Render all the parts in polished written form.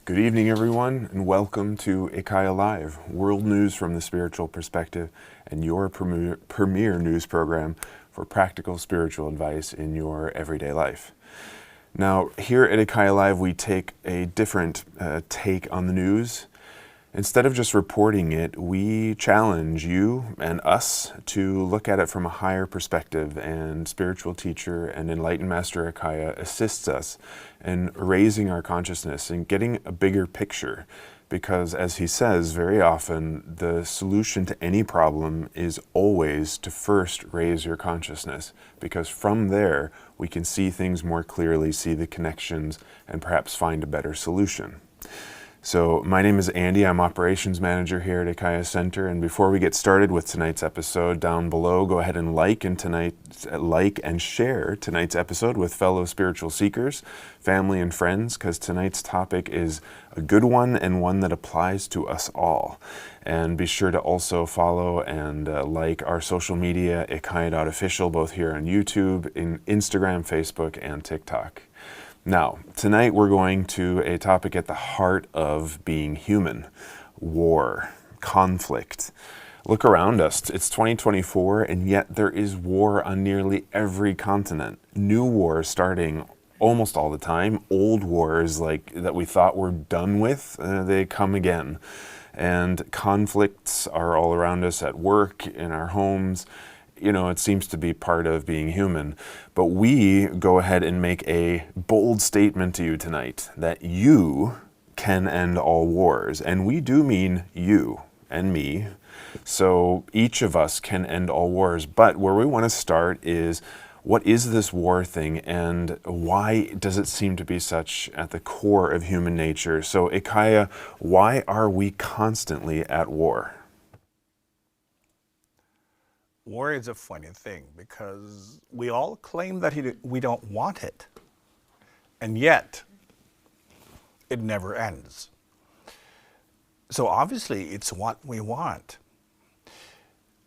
Good evening, everyone, and welcome to IKYA Live, world news from the spiritual perspective, and your premier news program for practical spiritual advice in your everyday life. Now, here at IKYA Live, we take a different take on the news. Instead of just reporting it, we challenge you and us to look at it from a higher perspective, and spiritual teacher and enlightened master IKYA assists us in raising our consciousness and getting a bigger picture, because as he says very often, the solution to any problem is always to first raise your consciousness, because from there we can see things more clearly, see the connections, and perhaps find a better solution. So my name is Andy, I'm Operations Manager here at IKYA Center, and before we get started with tonight's episode, down below, go ahead and like and share tonight's episode with fellow spiritual seekers, family and friends, because tonight's topic is a good one and one that applies to us all. And be sure to also follow and like our social media, IKYA.official, both here on YouTube, in Instagram, Facebook, and TikTok. Now, tonight we're going to a topic at the heart of being human: war, conflict. Look around us. It's 2024, and yet there is war on nearly every continent. New wars starting almost all the time. Old wars that we thought were done with, they come again. And conflicts are all around us at work, in our homes. You know, it seems to be part of being human. But we go ahead and make a bold statement to you tonight that you can end all wars. And we do mean you and me. So each of us can end all wars. But where we want to start is, what is this war thing, and why does it seem to be such at the core of human nature? So IKYA, why are we constantly at war? War is a funny thing because we all claim that we don't want it, and yet it never ends. So obviously it's what we want.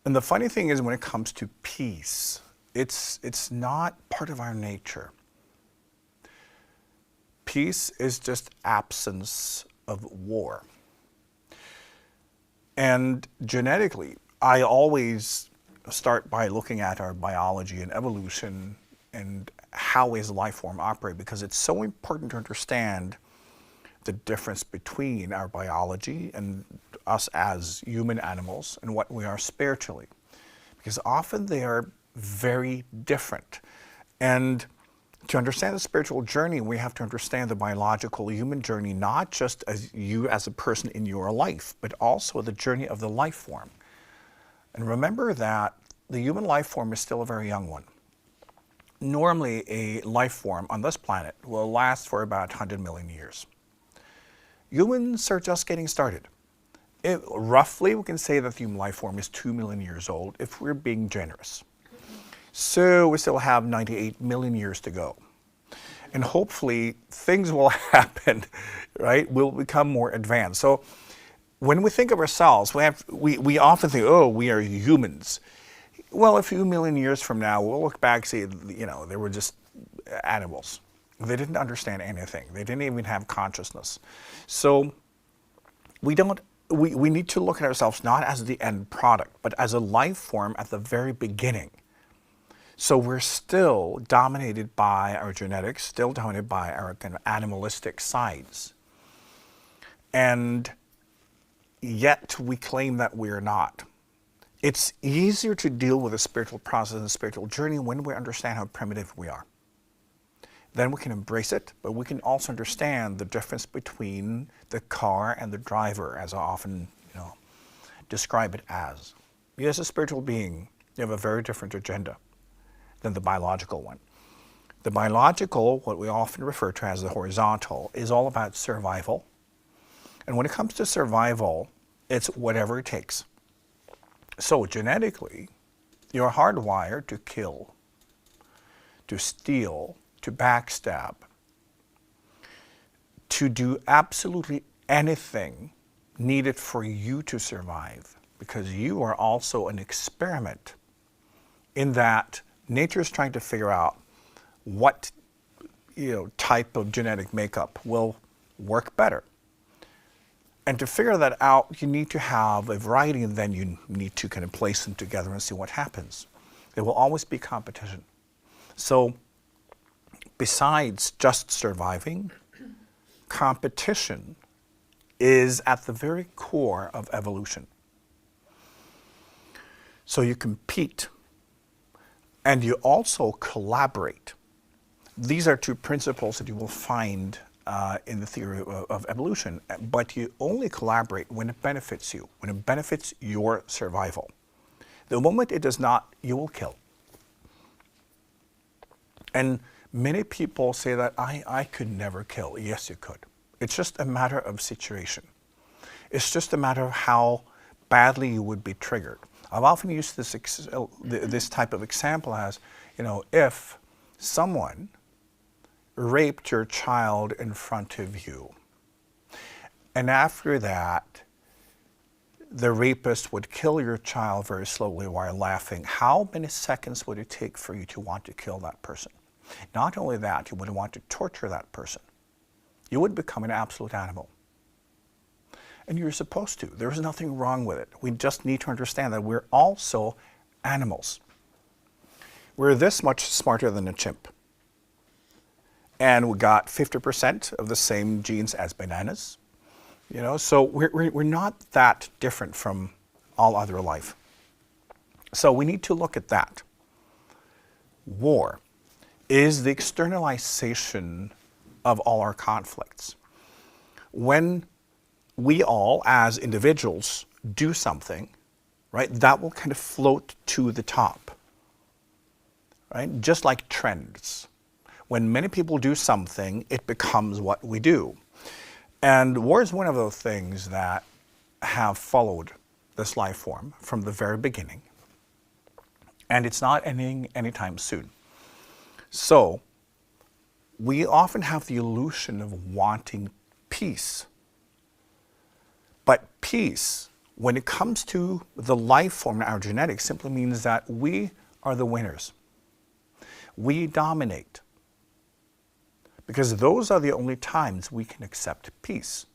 And the funny thing is, when it comes to peace, it's not part of our nature. Peace is just absence of war. And genetically, I always start by looking at our biology and evolution and how is life form operate, because it's so important to understand the difference between our biology and us as human animals and what we are spiritually, because often they are very different. And to understand the spiritual journey, we have to understand the biological human journey, not just as you as a person in your life, but also the journey of the life form. And remember that the human life form is still a very young one. Normally, a life form on this planet will last for about 100 million years. Humans are just getting started. Roughly, we can say that the human life form is 2 million years old if we're being generous. So we still have 98 million years to go. And hopefully, things will happen, right? We'll become more advanced. So when we think of ourselves, we often think, oh, we are humans. Well, a few million years from now, we'll look back and say, you know, they were just animals. They didn't understand anything. They didn't even have consciousness. So we need to look at ourselves not as the end product, but as a life form at the very beginning. So we're still dominated by our genetics, still dominated by our kind of animalistic sides. And yet we claim that we're not. It's easier to deal with a spiritual process and a spiritual journey when we understand how primitive we are. Then we can embrace it, but we can also understand the difference between the car and the driver, as I often, describe it as. You, as a spiritual being, you have a very different agenda than the biological one. The biological, what we often refer to as the horizontal, is all about survival. And when it comes to survival, it's whatever it takes. So genetically, you're hardwired to kill, to steal, to backstab, to do absolutely anything needed for you to survive, because you are also an experiment in that nature is trying to figure out what type of genetic makeup will work better. And to figure that out, you need to have a variety, and then you need to kind of place them together and see what happens. There will always be competition. So besides just surviving, competition is at the very core of evolution. So you compete, and you also collaborate. These are two principles that you will find in the theory of evolution, but you only collaborate when it benefits you, when it benefits your survival. The moment it does not, you will kill. And many people say that I could never kill. Yes, you could. It's just a matter of situation. It's just a matter of how badly you would be triggered. I've often used this type of example as, if someone raped your child in front of you, and after that, the rapist would kill your child very slowly while laughing, how many seconds would it take for you to want to kill that person? Not only that, you would want to torture that person. You would become an absolute animal. And you're supposed to. There's nothing wrong with it. We just need to understand that we're also animals. We're this much smarter than a chimp. And we got 50% of the same genes as bananas. So we're not that different from all other life. So we need to look at that. War is the externalization of all our conflicts. When we all, as individuals, do something, right, that will kind of float to the top, right? Just like trends. When many people do something, it becomes what we do. And war is one of those things that have followed this life form from the very beginning. And it's not ending anytime soon. So, we often have the illusion of wanting peace. But peace, when it comes to the life form in our genetics, simply means that we are the winners. We dominate. Because those are the only times we can accept peace.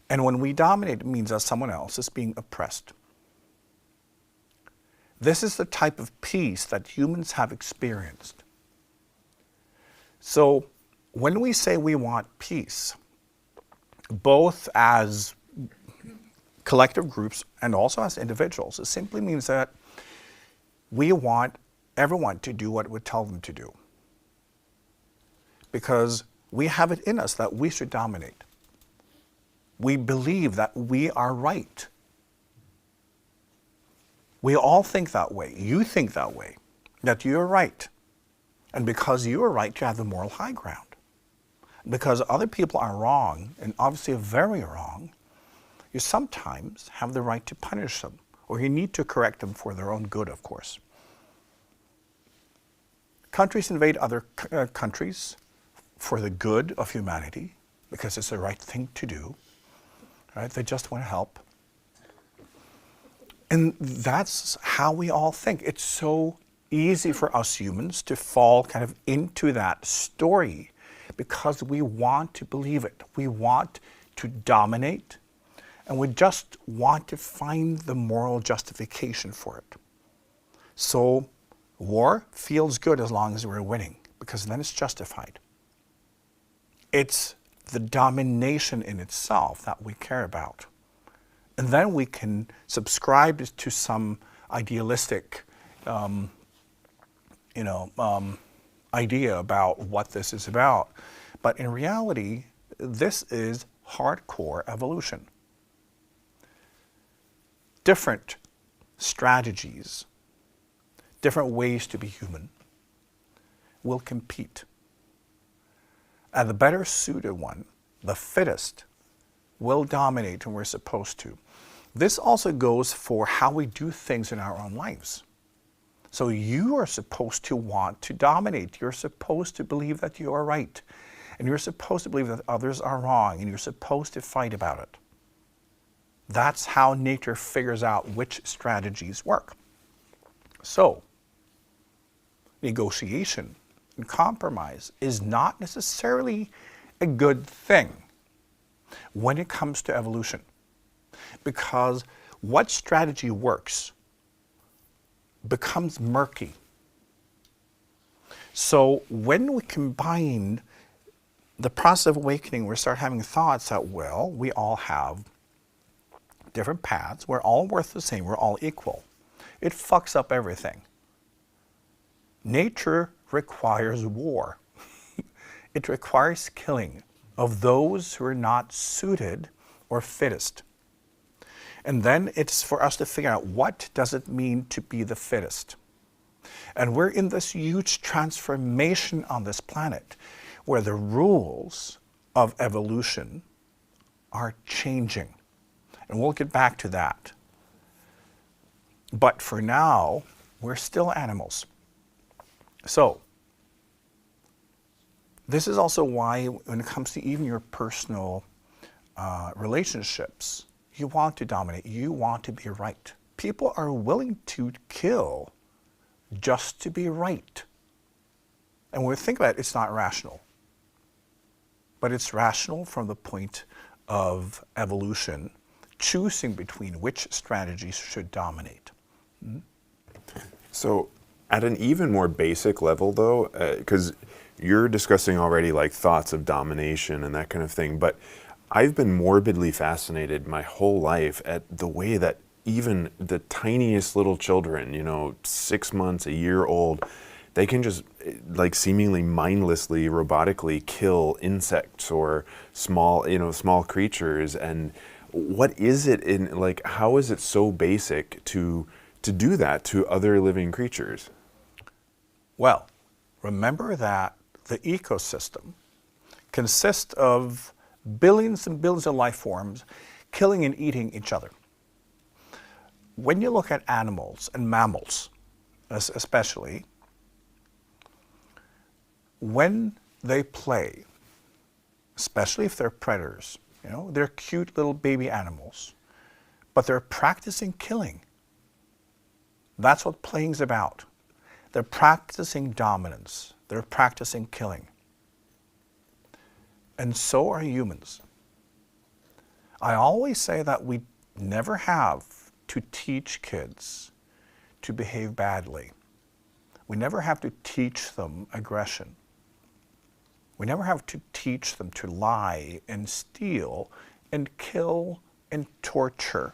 And when we dominate, it means that someone else is being oppressed. This is the type of peace that humans have experienced. So when we say we want peace, both as collective groups and also as individuals, it simply means that we want everyone to do what we tell them to do. Because we have it in us that we should dominate. We believe that we are right. We all think that way. You think that way, that you're right. And because you are right, you have the moral high ground. Because other people are wrong, and obviously very wrong, you sometimes have the right to punish them, or you need to correct them for their own good, of course. Countries invade other countries for the good of humanity, because it's the right thing to do, right? They just want to help. And that's how we all think. It's so easy for us humans to fall kind of into that story because we want to believe it. We want to dominate, and we just want to find the moral justification for it. So war feels good as long as we're winning, because then it's justified. It's the domination in itself that we care about. And then we can subscribe to some idealistic idea about what this is about. But in reality, this is hardcore evolution. Different strategies, different ways to be human will compete. And the better suited one, the fittest, will dominate when we're supposed to. This also goes for how we do things in our own lives. So you are supposed to want to dominate. You're supposed to believe that you are right. And you're supposed to believe that others are wrong. And you're supposed to fight about it. That's how nature figures out which strategies work. So, negotiation and compromise is not necessarily a good thing. when it comes to evolution. Because what strategy works becomes murky. So when we combine the process of awakening, we start having thoughts that, well, we all have different paths, we're all worth the same, we're all equal. It fucks up everything. Nature requires war. It requires killing of those who are not suited or fittest. And then it's for us to figure out, what does it mean to be the fittest? And we're in this huge transformation on this planet where the rules of evolution are changing. And we'll get back to that. But for now, we're still animals. So, this is also why when it comes to even your personal relationships, you want to dominate, you want to be right. People are willing to kill just to be right. And when we think about it, it's not rational. But it's rational from the point of evolution, choosing between which strategies should dominate. So at an even more basic level though, because you're discussing already like thoughts of domination and that kind of thing, but I've been morbidly fascinated my whole life at the way that even the tiniest little children, 6 months, a year old, they can just like seemingly mindlessly, robotically kill insects or small creatures. And what is it in, like, how is it so basic to do that to other living creatures? Well, remember that the ecosystem consists of billions and billions of life forms killing and eating each other. When you look at animals and mammals, especially, when they play, especially if they're predators, they're cute little baby animals, but they're practicing killing. That's what playing's about. They're practicing dominance. They're practicing killing. And so are humans. I always say that we never have to teach kids to behave badly. We never have to teach them aggression. We never have to teach them to lie and steal and kill and torture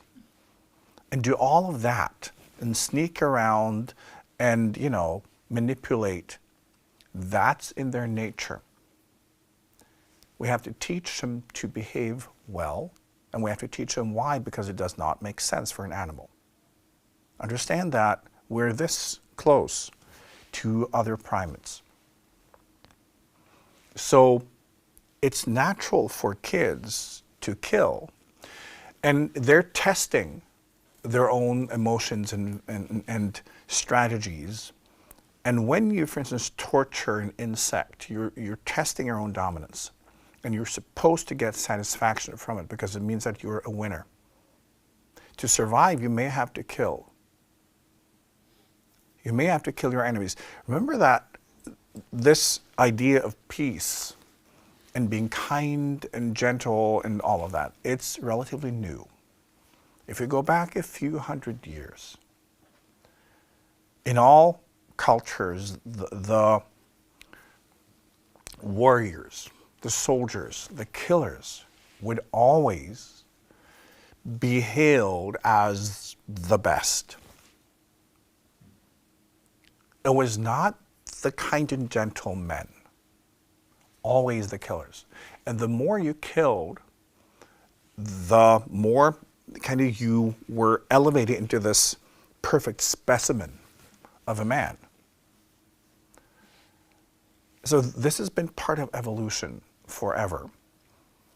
and do all of that and sneak around and, manipulate. That's in their nature. We have to teach them to behave well, and we have to teach them why, because it does not make sense for an animal. Understand that we're this close to other primates. So it's natural for kids to kill, and they're testing their own emotions and strategies. And when you, for instance, torture an insect, you're testing your own dominance. And you're supposed to get satisfaction from it because it means that you're a winner. To survive, you may have to kill. You may have to kill your enemies. Remember that this idea of peace and being kind and gentle and all of that, it's relatively new. If you go back a few hundred years, in all cultures, the warriors, the soldiers, the killers would always be hailed as the best. It was not the kind and gentle men, always the killers. And the more you killed, the more kind of you were elevated into this perfect specimen of a man. So this has been part of evolution forever.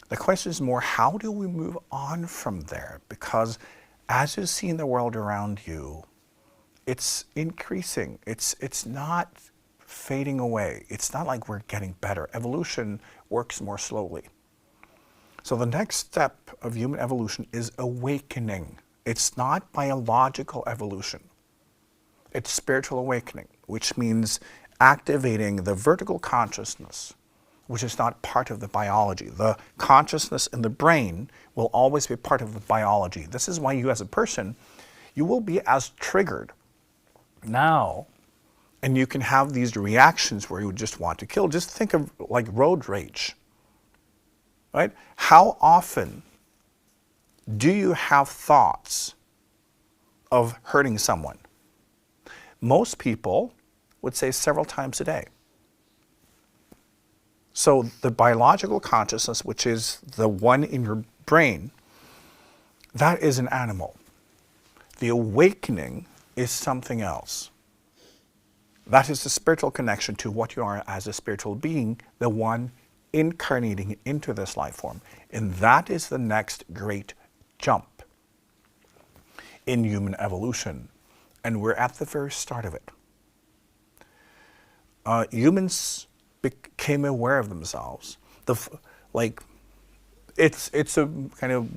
The question is more, how do we move on from there? Because as you see in the world around you, it's increasing. It's not fading away. It's not like we're getting better. Evolution works more slowly. So the next step of human evolution is awakening. It's not biological evolution. It's spiritual awakening, which means activating the vertical consciousness which is not part of the biology. The consciousness in the brain will always be part of the biology. This is why you as a person, you will be as triggered now, and you can have these reactions where you just want to kill. Just think of like road rage, right? How often do you have thoughts of hurting someone? Most people would say several times a day. So the biological consciousness, which is the one in your brain, that is an animal. The awakening is something else. That is the spiritual connection to what you are as a spiritual being, the one incarnating into this life form. And that is the next great jump in human evolution. And we're at the very start of it. Humans became aware of themselves. It's a kind of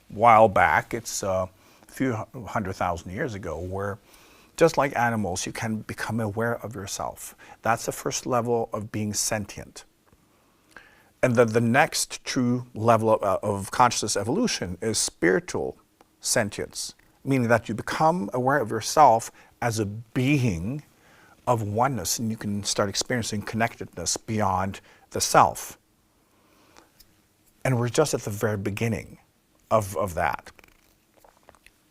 while back. It's a few 100,000 years ago, where just like animals, you can become aware of yourself. That's the first level of being sentient. And then the next true level of consciousness evolution is spiritual sentience, meaning that you become aware of yourself as a being of oneness, and you can start experiencing connectedness beyond the self. And we're just at the very beginning of that.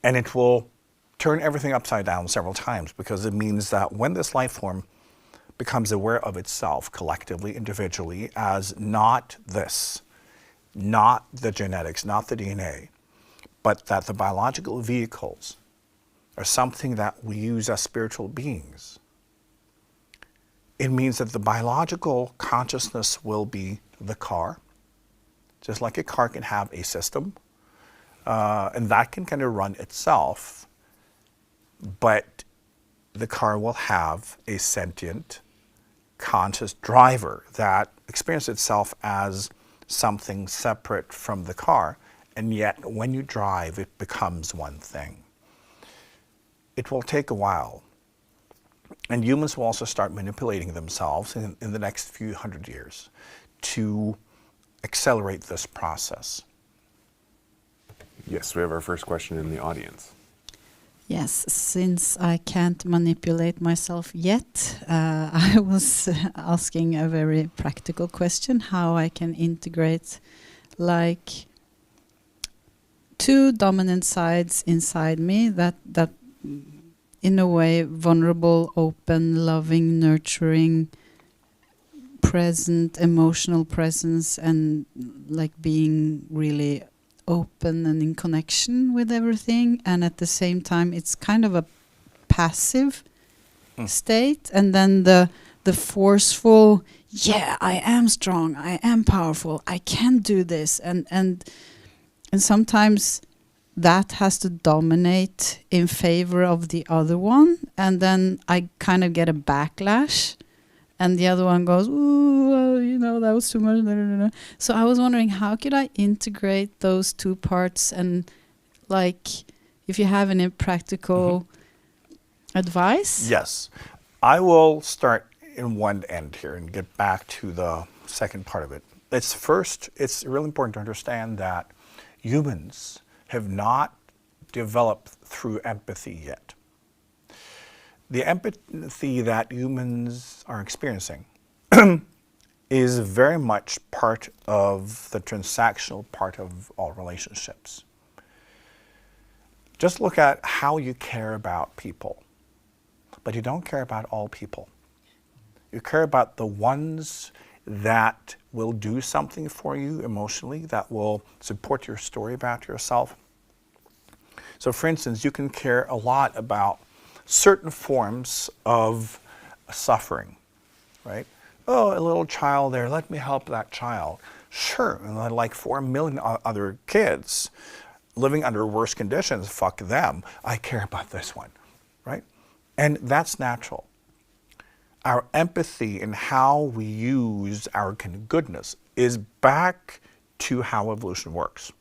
And it will turn everything upside down several times, because it means that when this life form becomes aware of itself collectively, individually, as not this, not the genetics, not the DNA, but that the biological vehicles are something that we use as spiritual beings, it means that the biological consciousness will be the car, just like a car can have a system, and that can kind of run itself, but the car will have a sentient, conscious driver that experiences itself as something separate from the car, and yet when you drive, it becomes one thing. It will take a while. And humans will also start manipulating themselves in the next few hundred years to accelerate this process. Yes, we have our first question in the audience. Yes, since I can't manipulate myself yet, I was asking a very practical question, how I can integrate like two dominant sides inside me that in a way vulnerable, open, loving, nurturing, present, emotional presence, and like being really open and in connection with everything, and at the same time it's kind of a passive state, and then the forceful, yeah, I am strong, I am powerful, I can do this, and sometimes that has to dominate in favor of the other one, and then I kind of get a backlash, and the other one goes, ooh, that was too much. So I was wondering, how could I integrate those two parts, and like, if you have any practical advice? Yes. I will start in one end here and get back to the second part of it. It's really important to understand that humans have not developed through empathy yet. The empathy that humans are experiencing is very much part of the transactional part of all relationships. Just look at how you care about people, but you don't care about all people. You care about the ones that will do something for you emotionally, that will support your story about yourself. So for instance, you can care a lot about certain forms of suffering, right? Oh, a little child there, let me help that child. Sure, and like 4 million other kids living under worse conditions, fuck them. I care about this one, right? And that's natural. Our empathy and how we use our kind of goodness is back to how evolution works.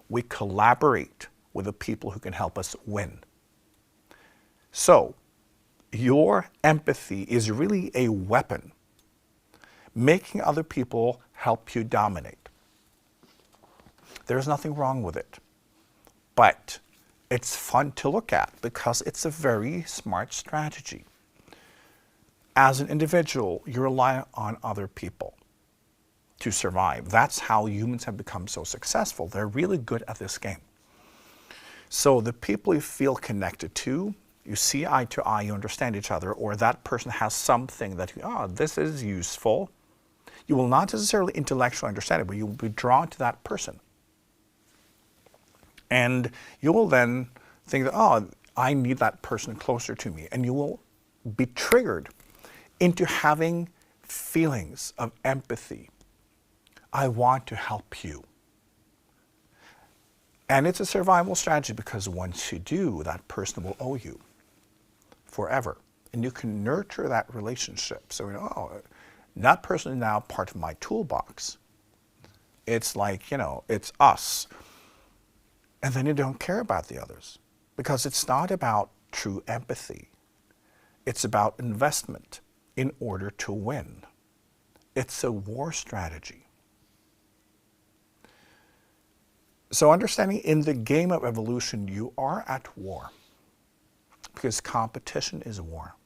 We collaborate with the people who can help us win. So, your empathy is really a weapon, making other people help you dominate. There's nothing wrong with it. But it's fun to look at because it's a very smart strategy. As an individual, you rely on other people to survive. That's how humans have become so successful. They're really good at this game. So the people you feel connected to, you see eye to eye, you understand each other, or that person has something that, this is useful. You will not necessarily intellectually understand it, but you will be drawn to that person. And you will then think that, I need that person closer to me. And you will be triggered into having feelings of empathy. I want to help you. And it's a survival strategy because once you do, that person will owe you forever. And you can nurture that relationship. So, that person is now part of my toolbox. It's like, it's us. And then you don't care about the others because it's not about true empathy. It's about investment in order to win. It's a war strategy. So understanding in the game of evolution, you are at war because competition is war.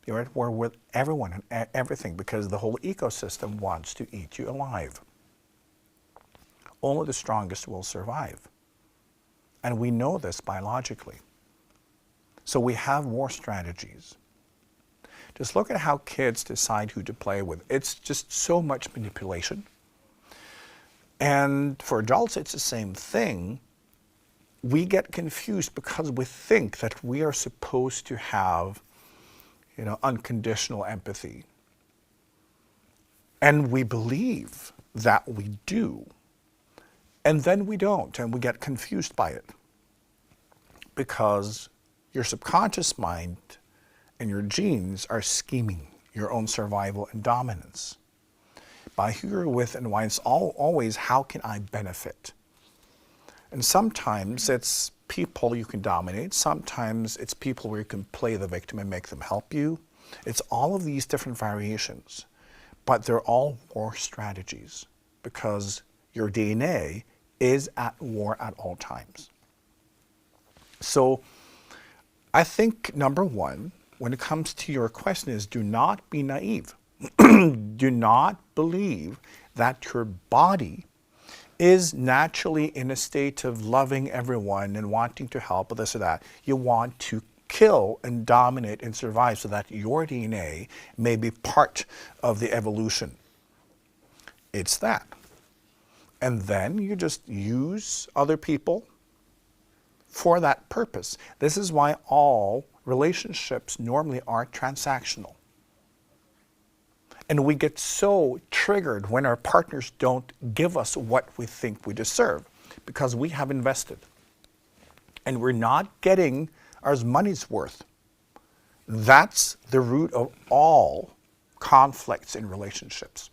You're at war with everyone and everything because the whole ecosystem wants to eat you alive. Only the strongest will survive. And we know this biologically. So we have war strategies. Just look at how kids decide who to play with. It's just so much manipulation. And for adults, it's the same thing. We get confused because we think that we are supposed to have, unconditional empathy. And we believe that we do. And then we don't, and we get confused by it. Because your subconscious mind and your genes are scheming your own survival and dominance. By who you're with and why, it's always, how can I benefit? And sometimes it's people you can dominate. Sometimes it's people where you can play the victim and make them help you. It's all of these different variations. But they're all war strategies because your DNA is at war at all times. So I think number one, when it comes to your question is do not be naive. Do not believe that your body is naturally in a state of loving everyone and wanting to help or this or that. You want to kill and dominate and survive so that your DNA may be part of the evolution. It's that. And then you just use other people for that purpose. This is why all relationships normally are transactional. And we get so triggered when our partners don't give us what we think we deserve because we have invested. And we're not getting our money's worth. That's the root of all conflicts in relationships.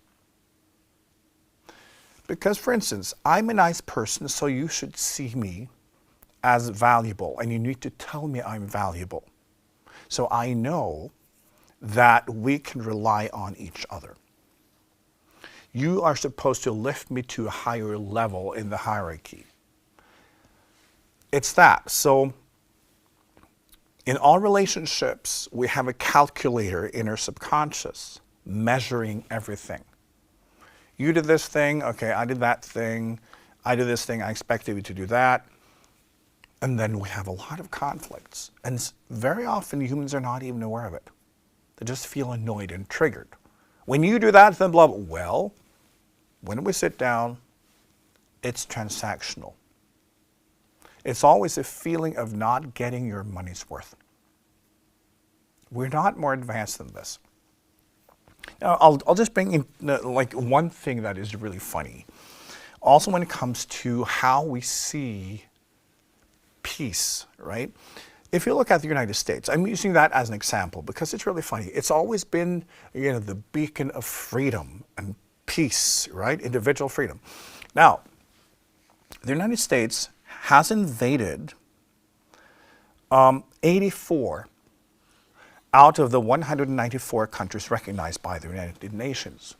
Because, for instance, I'm a nice person, so you should see me as valuable, and you need to tell me I'm valuable. So I know that we can rely on each other. You are supposed to lift me to a higher level in the hierarchy. It's that. So in all relationships, we have a calculator in our subconscious measuring everything. You did this thing, okay, I did that thing, I did this thing, I expected you to do that. And then we have a lot of conflicts. And very often humans are not even aware of it. They just feel annoyed and triggered. When you do that, then blah, blah. Well, when we sit down, it's transactional. It's always a feeling of not getting your money's worth. We're not more advanced than this. Now, I'll just bring in like one thing that is really funny. Also when it comes to how we see peace, right? If you look at the United States, I'm using that as an example because it's really funny. It's always been, the beacon of freedom and peace, right? Individual freedom. Now, the United States has invaded 84 out of the 194 countries recognized by the United Nations,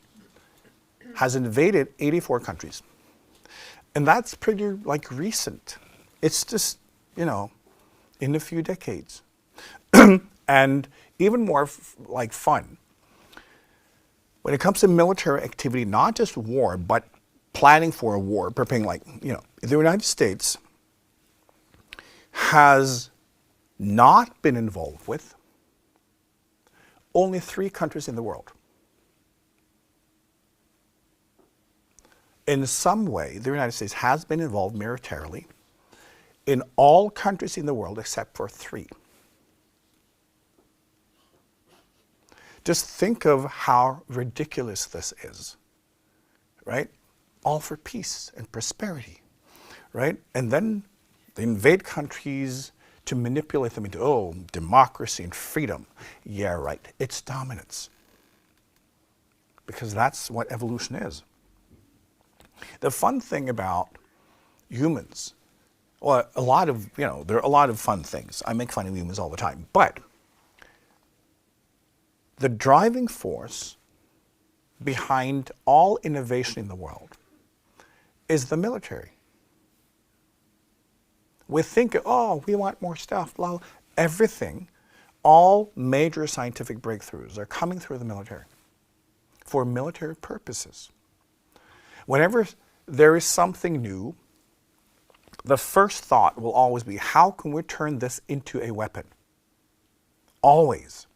has invaded 84 countries. And that's pretty like recent. It's just, you know, in a few decades. And even more like fun. When it comes to military activity, not just war, but planning for a war, preparing, like, you know, the United States has not been involved with only 3 countries in the world. In some way, the United States has been involved militarily in all countries in the world except for 3. Just think of how ridiculous this is, right? All for peace and prosperity, right? And then they invade countries to manipulate them into, oh, democracy and freedom. Yeah, right. It's dominance. Because that's what evolution is. The fun thing about humans, well, there are a lot of fun things. I make fun of humans all the time. But the driving force behind all innovation in the world is the military. We think, oh, we want more stuff, blah, blah. Everything, all major scientific breakthroughs are coming through the military for military purposes. Whenever there is something new, the first thought will always be, how can we turn this into a weapon? Always.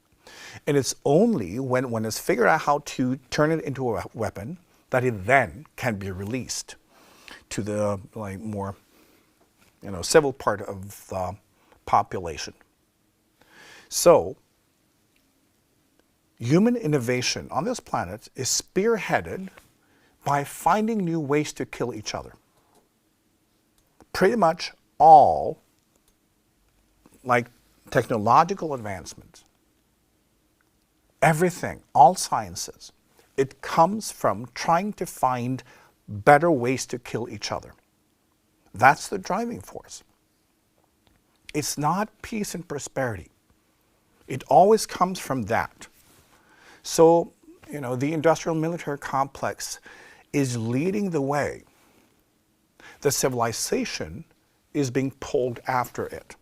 And it's only when it's figured out how to turn it into a weapon that it then can be released to the more civil part of the population. So, human innovation on this planet is spearheaded by finding new ways to kill each other. Pretty much all technological advancements, everything, all sciences, it comes from trying to find better ways to kill each other. That's the driving force. It's not peace and prosperity. It always comes from that. So, the industrial military complex is leading the way. The civilization is being pulled after it.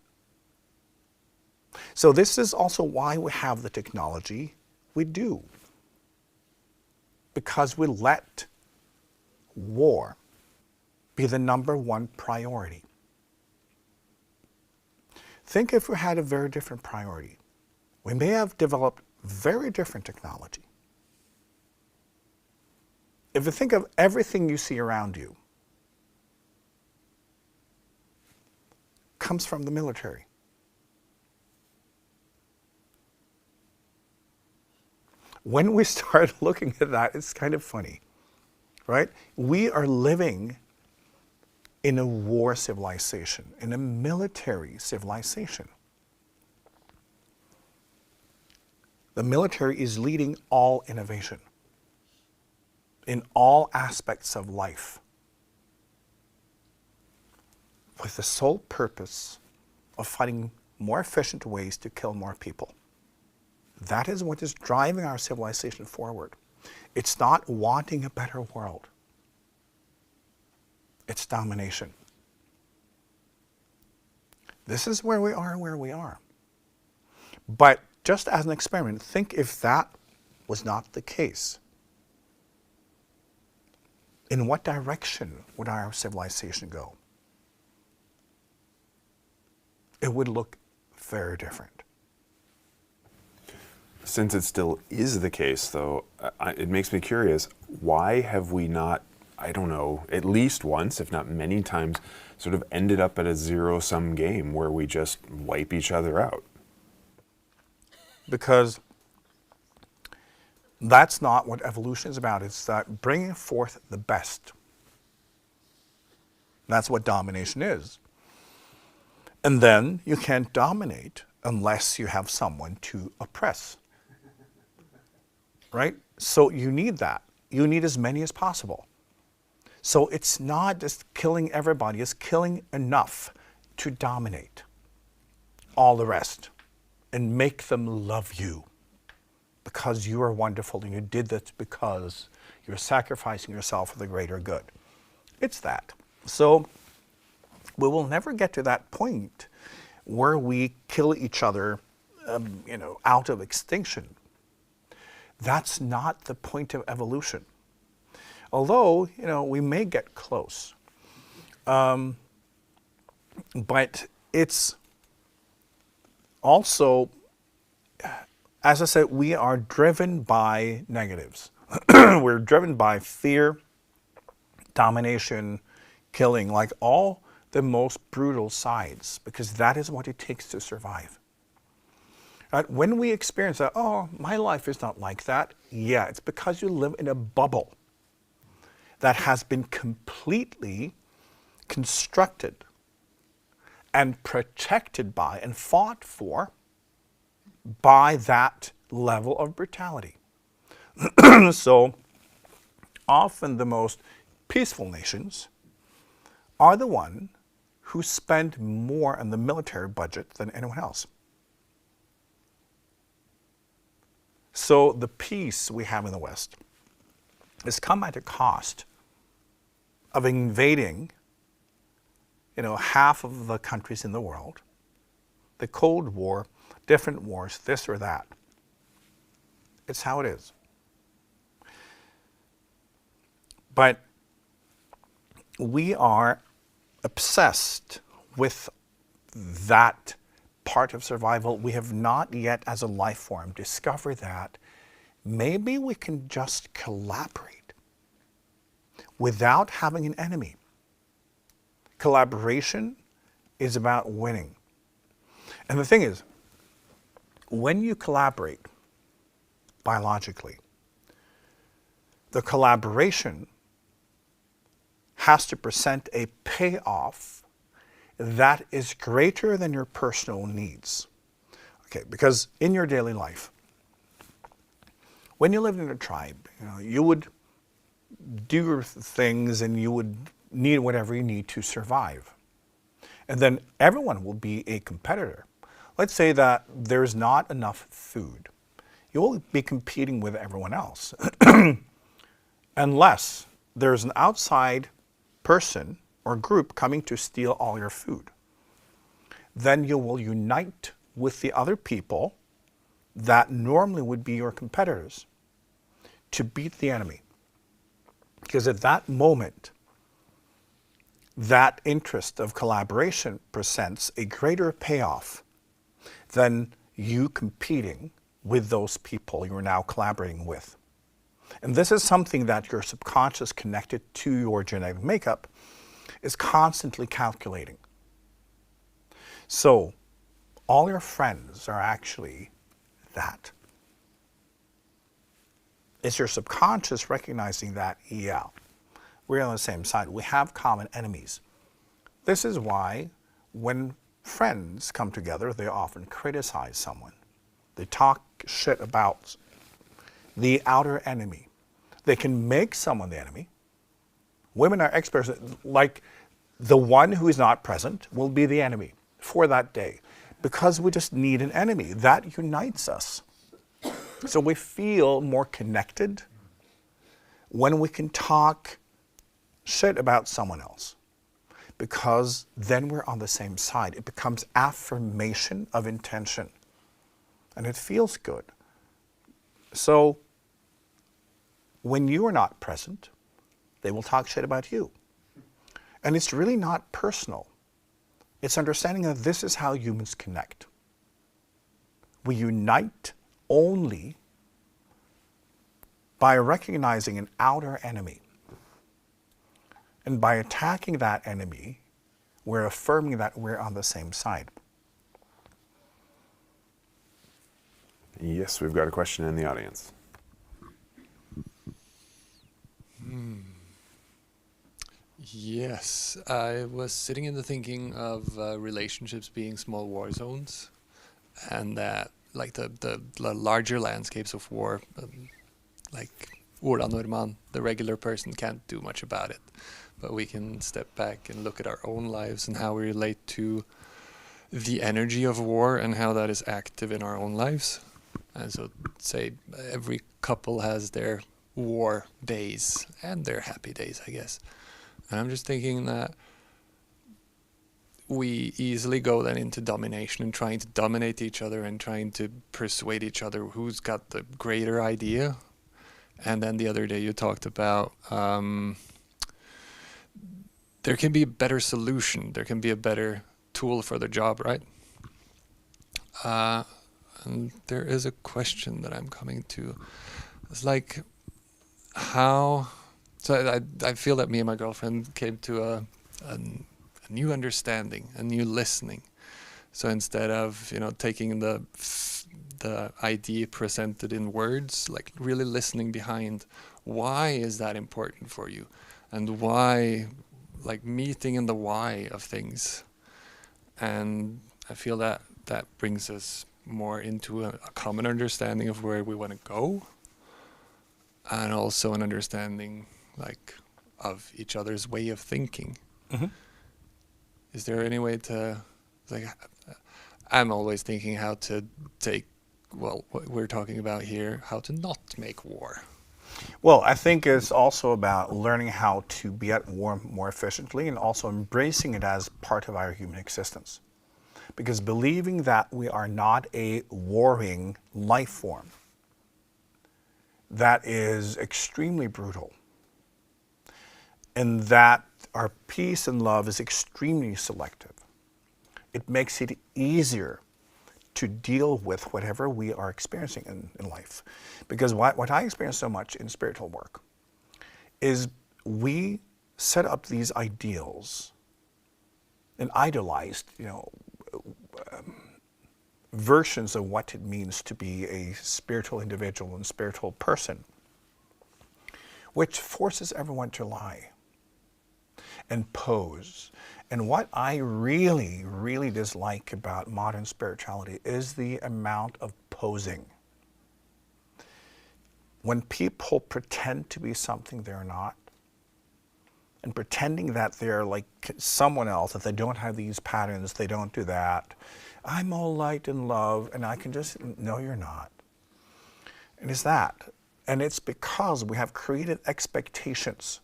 So this is also why we have the technology we do. Because we let war be the #1 priority. Think if we had a very different priority. We may have developed very different technology. If you think of everything you see around you, comes from the military. When we start looking at that, it's kind of funny, right? We are living in a war civilization, in a military civilization. The military is leading all innovation in all aspects of life with the sole purpose of finding more efficient ways to kill more people. That is what is driving our civilization forward. It's not wanting a better world. It's domination. This is where we are. But just as an experiment, think if that was not the case. In what direction would our civilization go? It would look very different. Since it still is the case, though, it makes me curious, why have we not, I don't know, at least once, if not many times, sort of ended up at a zero-sum game where we just wipe each other out? Because that's not what evolution is about. It's that bringing forth the best. That's what domination is. And then you can't dominate unless you have someone to oppress. Right? So you need that. You need as many as possible. So it's not just killing everybody, it's killing enough to dominate all the rest. and make them love you because you are wonderful and you did this because you're sacrificing yourself for the greater good. It's that. So we will never get to that point where we kill each other, out of extinction. That's not the point of evolution. Although, we may get close. But it's also, as I said, we are driven by negatives. We're driven by fear, domination, killing, like all the most brutal sides, because that is what it takes to survive. Right? When we experience that, oh, my life is not like that, yeah, it's because you live in a bubble that has been completely constructed and protected by and fought for by that level of brutality. So often the most peaceful nations are the one who spend more on the military budget than anyone else. So the peace we have in the West has come at a cost of invading, half of the countries in the world, the Cold War, different wars, this or that. It's how it is. But we are obsessed with that part of survival. We have not yet, as a life form, discovered that maybe we can just collaborate without having an enemy. Collaboration is about winning. And the thing is, when you collaborate biologically, the collaboration has to present a payoff that is greater than your personal needs. Okay, because in your daily life, when you lived in a tribe, you would do your things and you would need whatever you need to survive. And then everyone will be a competitor. Let's say that there's not enough food. You will be competing with everyone else. Unless there's an outside person or group coming to steal all your food. Then you will unite with the other people that normally would be your competitors to beat the enemy. Because at that moment, that interest of collaboration presents a greater payoff than you competing with those people you're now collaborating with. And this is something that your subconscious, connected to your genetic makeup, is constantly calculating. So all your friends are actually that. It's your subconscious recognizing that, yeah, we're on the same side. We have common enemies. This is why when friends come together, they often criticize someone. They talk shit about the outer enemy. They can make someone the enemy. Women are experts, like the one who is not present will be the enemy for that day, because we just need an enemy. That unites us. So we feel more connected when we can talk shit about someone else, because then we're on the same side. It becomes affirmation of intention, and it feels good. So when you are not present, they will talk shit about you. And it's really not personal. It's understanding that this is how humans connect. We unite only by recognizing an outer enemy. And by attacking that enemy, we're affirming that we're on the same side. Yes, we've got a question in the audience. Yes, I was sitting in the thinking of relationships being small war zones, and that like the larger landscapes of war, like Ola Norman, the regular person can't do much about it, but we can step back and look at our own lives and how we relate to the energy of war and how that is active in our own lives. And so, say, every couple has their war days and their happy days, I guess. And I'm just thinking that we easily go then into domination and trying to dominate each other and trying to persuade each other who's got the greater idea. And then the other day you talked about there can be a better solution. There can be a better tool for the job, right? And there is a question that I'm coming to. It's like how... So I feel that me and my girlfriend came to a new understanding, a new listening. So instead of, you know, taking the idea presented in words, like really listening behind, why is that important for you? And why, like meeting in the why of things. And I feel that that brings us more into a common understanding of where we want to go. And also an understanding like of each other's way of thinking. Mm-hmm. Is there any way to, like, I'm always thinking how to take, well, what we're talking about here, how to not make war. Well, I think it's also about learning how to be at war more efficiently and also embracing it as part of our human existence. Because believing that we are not a warring life form, that is extremely brutal. And that our peace and love is extremely selective. It makes it easier to deal with whatever we are experiencing in life. Because what I experience so much in spiritual work is we set up these ideals and idolized, versions of what it means to be a spiritual individual and spiritual person, which forces everyone to lie and pose. And what I really, really dislike about modern spirituality is the amount of posing. When people pretend to be something they're not, and pretending that they're like someone else, that they don't have these patterns, they don't do that. I'm all light and love, and I can just, no, you're not. And it's that. And it's because we have created expectations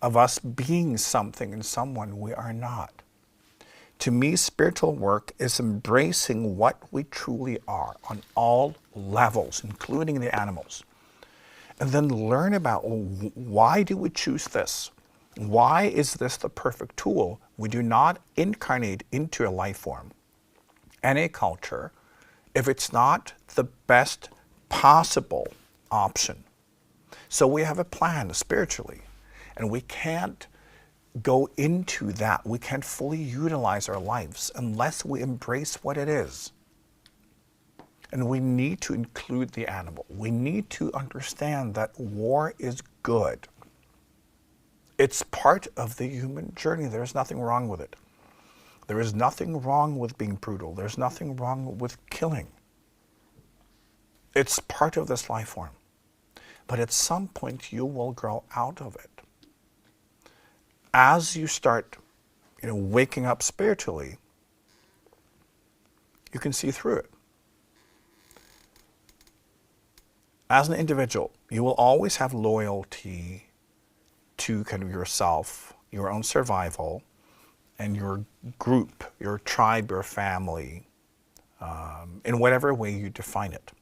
of us being something and someone we are not. To me, spiritual work is embracing what we truly are on all levels, including the animals. And then learn about, well, why do we choose this? Why is this the perfect tool? We do not incarnate into a life form and a culture if it's not the best possible option. So we have a plan spiritually, and we can't go into that. We can't fully utilize our lives unless we embrace what it is. And we need to include the animal. We need to understand that war is good. It's part of the human journey. There's nothing wrong with it. There is nothing wrong with being brutal. There's nothing wrong with killing. It's part of this life form. But at some point, you will grow out of it. As you start, waking up spiritually, you can see through it. As an individual, you will always have loyalty to kind of yourself, your own survival, and your group, your tribe, your family, in whatever way you define it.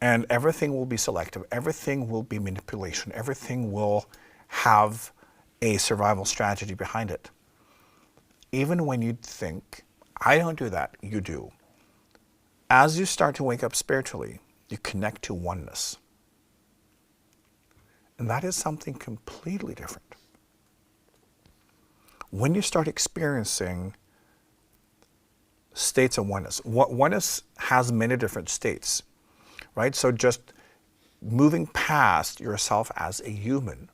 And everything will be selective. Everything will be manipulation. Everything will have a survival strategy behind it. Even when you think, I don't do that, you do. As you start to wake up spiritually, you connect to oneness. And that is something completely different. When you start experiencing states of oneness, oneness has many different states, right? So just moving past yourself as a human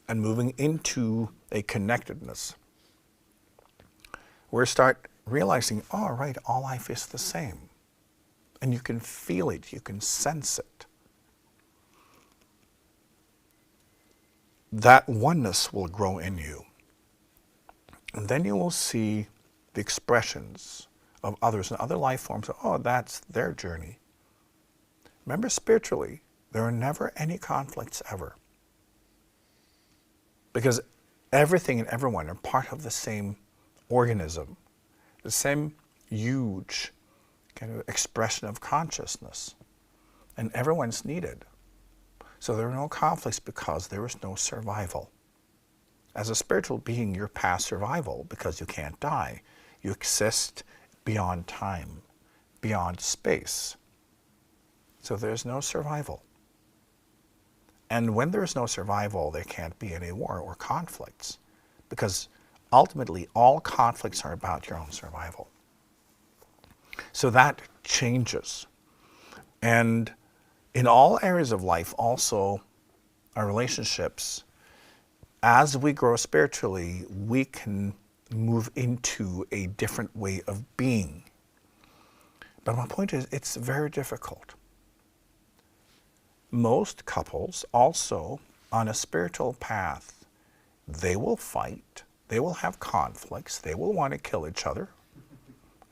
and moving into a connectedness, where you start realizing, oh, right, all life is the same. And you can feel it, you can sense it. That oneness will grow in you. And then you will see the expressions of others and other life forms, oh, that's their journey. Remember, spiritually, there are never any conflicts ever. Because everything and everyone are part of the same organism, the same huge kind of expression of consciousness. And everyone's needed. So there are no conflicts because there is no survival. As a spiritual being, you're past survival because you can't die. You exist beyond time, beyond space. So there's no survival. And when there's no survival, there can't be any war or conflicts, because ultimately all conflicts are about your own survival. So that changes. And in all areas of life, also our relationships, as we grow spiritually, we can move into a different way of being. But my point is, it's very difficult. Most couples also, on a spiritual path, they will fight, they will have conflicts, they will want to kill each other.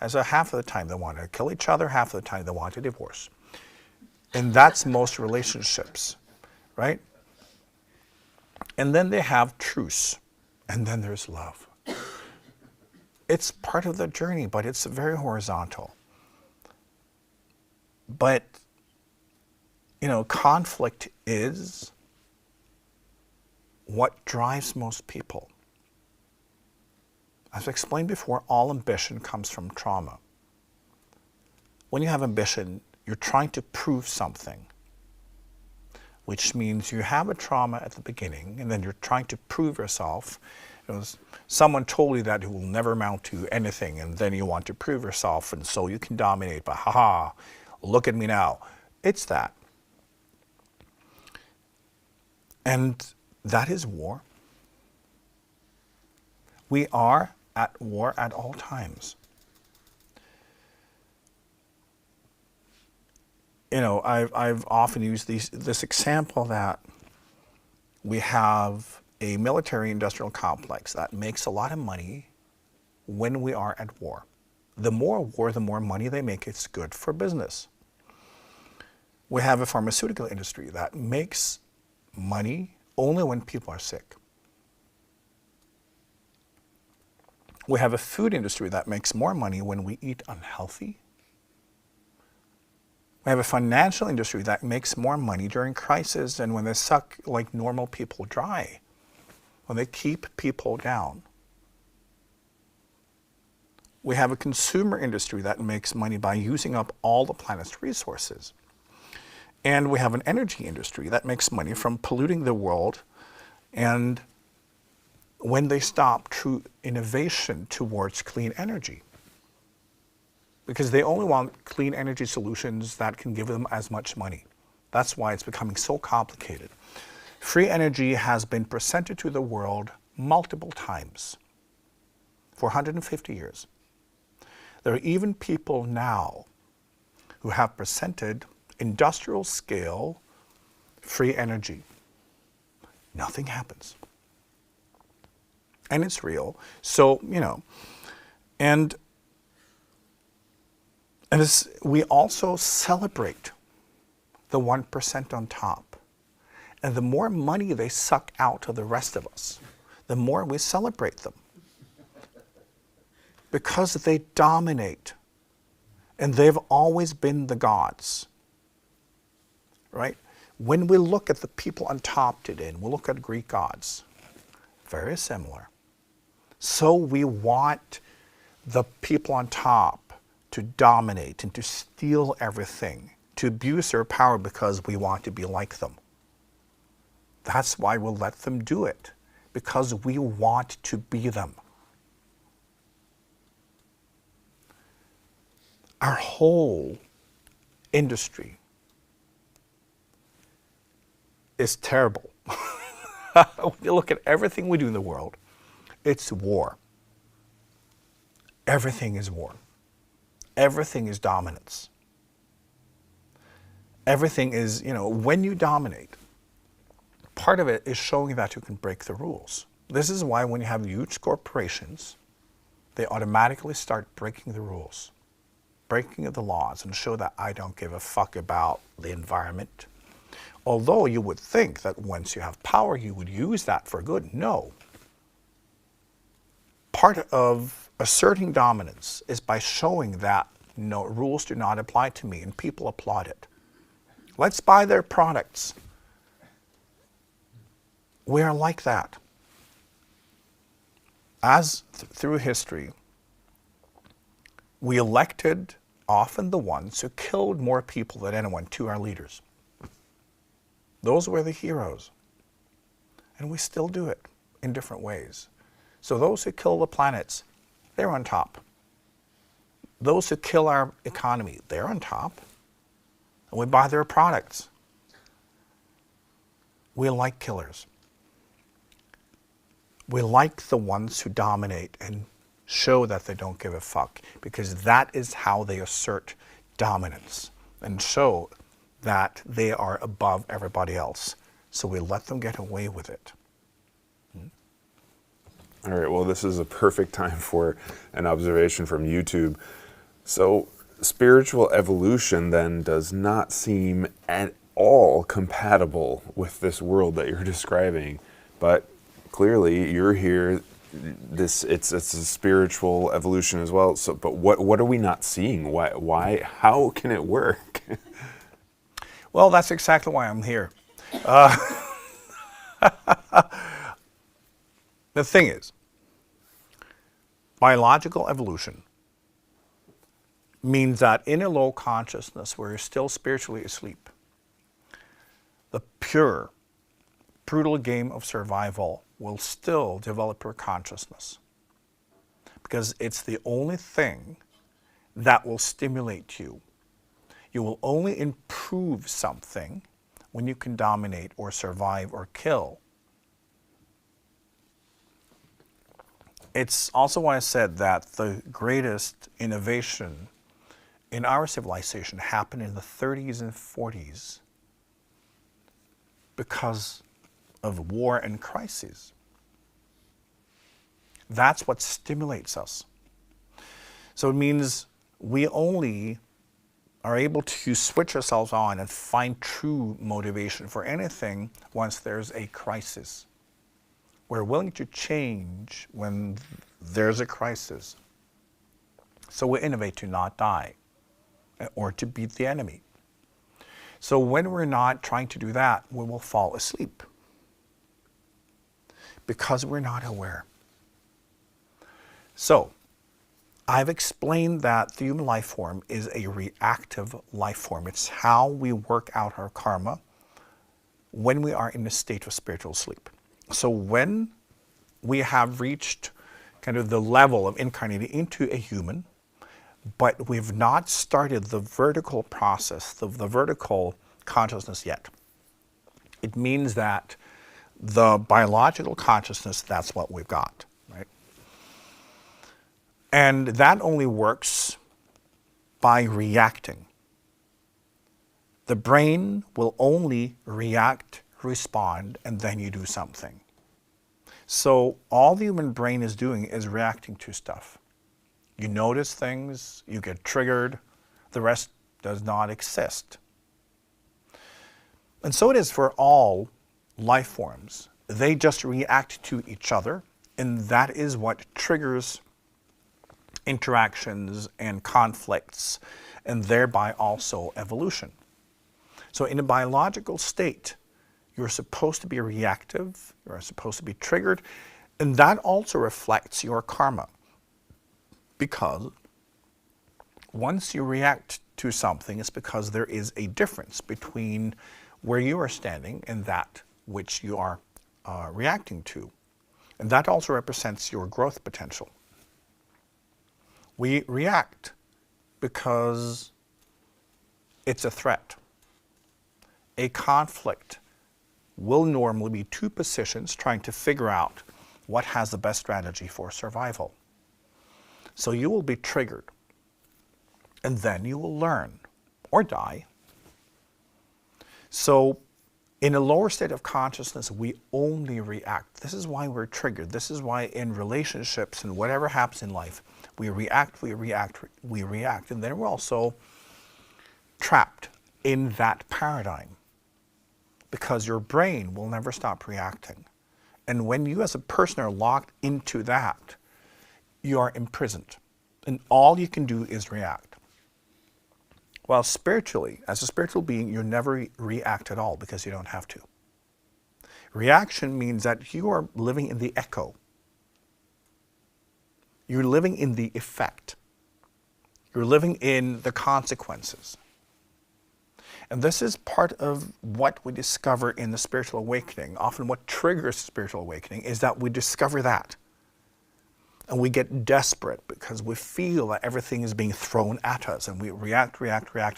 As a half of the time they want to kill each other, half of the time they want to divorce. And that's most relationships, right? And then they have truce, and then there's love. It's part of the journey, but it's very horizontal. But, you know, conflict is what drives most people. As I explained before, all ambition comes from trauma. When you have ambition, you're trying to prove something, which means you have a trauma at the beginning, and then you're trying to prove yourself. You know, someone told you that you will never amount to anything, and then you want to prove yourself, and so you can dominate, but haha, look at me now. It's that. And that is war. We are at war at all times. You know, I've often used this example that we have a military-industrial complex that makes a lot of money when we are at war. The more war, the more money they make. It's good for business. We have a pharmaceutical industry that makes money only when people are sick. We have a food industry that makes more money when we eat unhealthy. We have a financial industry that makes more money during crisis and when they suck like normal people dry, when they keep people down. We have a consumer industry that makes money by using up all the planet's resources. And we have an energy industry that makes money from polluting the world, and when they stop true innovation towards clean energy. Because they only want clean energy solutions that can give them as much money. That's why it's becoming so complicated. Free energy has been presented to the world multiple times for 150 years. There are even people now who have presented industrial scale free energy. Nothing happens. And it's real. So, you know, and we also celebrate the 1% on top. And the more money they suck out of the rest of us, the more we celebrate them. Because they dominate. And they've always been the gods. Right? When we look at the people on top today, and we look at Greek gods, very similar. So we want the people on top to dominate and to steal everything, to abuse their power because we want to be like them. That's why we'll let them do it, because we want to be them. Our whole industry is terrible. When you look at everything we do in the world, it's war. Everything is war. Everything is dominance. Everything is, you know, when you dominate, part of it is showing that you can break the rules. This is why when you have huge corporations they automatically start breaking the rules, breaking the laws, and show that I don't give a fuck about the environment. Although you would think that once you have power, you would use that for good. No. Part of asserting dominance is by showing that no, rules do not apply to me, and people applaud it. Let's buy their products. We are like that. As through history, we elected often the ones who killed more people than anyone to our leaders. Those were the heroes. And we still do it in different ways. So those who kill the planets, they're on top. Those who kill our economy, they're on top. And we buy their products. We like killers. We like the ones who dominate and show that they don't give a fuck, because that is how they assert dominance and show that they are above everybody else. So we let them get away with it. All right, well, this is a perfect time for an observation from YouTube. So spiritual evolution then does not seem at all compatible with this world that you're describing, but clearly you're here. It's a spiritual evolution as well. So, but what are we not seeing? Why? How can it work? Well, that's exactly why I'm here. The thing is, biological evolution means that in a low consciousness where you're still spiritually asleep, the pure, brutal game of survival will still develop your consciousness, because it's the only thing that will stimulate you. You will only improve something when you can dominate or survive or kill. It's also why I said that the greatest innovation in our civilization happened in the 30s and 40s because of war and crises. That's what stimulates us. So it means we only are able to switch ourselves on and find true motivation for anything once there's a crisis. We're willing to change when there's a crisis. So we innovate to not die or to beat the enemy. So when we're not trying to do that, we will fall asleep because we're not aware. So I've explained that the human life form is a reactive life form. It's how we work out our karma when we are in a state of spiritual sleep. So when we have reached kind of the level of incarnating into a human, but we've not started the vertical process, the vertical consciousness yet, it means that the biological consciousness, that's what we've got, right? And that only works by reacting. The brain will only react, respond, and then you do something. So all the human brain is doing is reacting to stuff. You notice things, you get triggered, the rest does not exist. And so it is for all life forms. They just react to each other, and that is what triggers interactions and conflicts, and thereby also evolution. So in a biological state, you're supposed to be reactive, you're supposed to be triggered, and that also reflects your karma. Because once you react to something, it's because there is a difference between where you are standing and that which you are reacting to. And that also represents your growth potential. We react because it's a threat. A conflict will normally be two positions trying to figure out what has the best strategy for survival. So you will be triggered, and then you will learn or die. So In a lower state of consciousness, we only react. This is why we're triggered. This is why in relationships and whatever happens in life, we react, and then we're also trapped in that paradigm because your brain will never stop reacting. And when you as a person are locked into that, you are imprisoned. And all you can do is react. While spiritually, as a spiritual being, you never react at all because you don't have to. Reaction means that you are living in the echo. You're living in the effect. You're living in the consequences. And this is part of what we discover in the spiritual awakening. Often what triggers spiritual awakening is that we discover that. And we get desperate because we feel that everything is being thrown at us. And we react,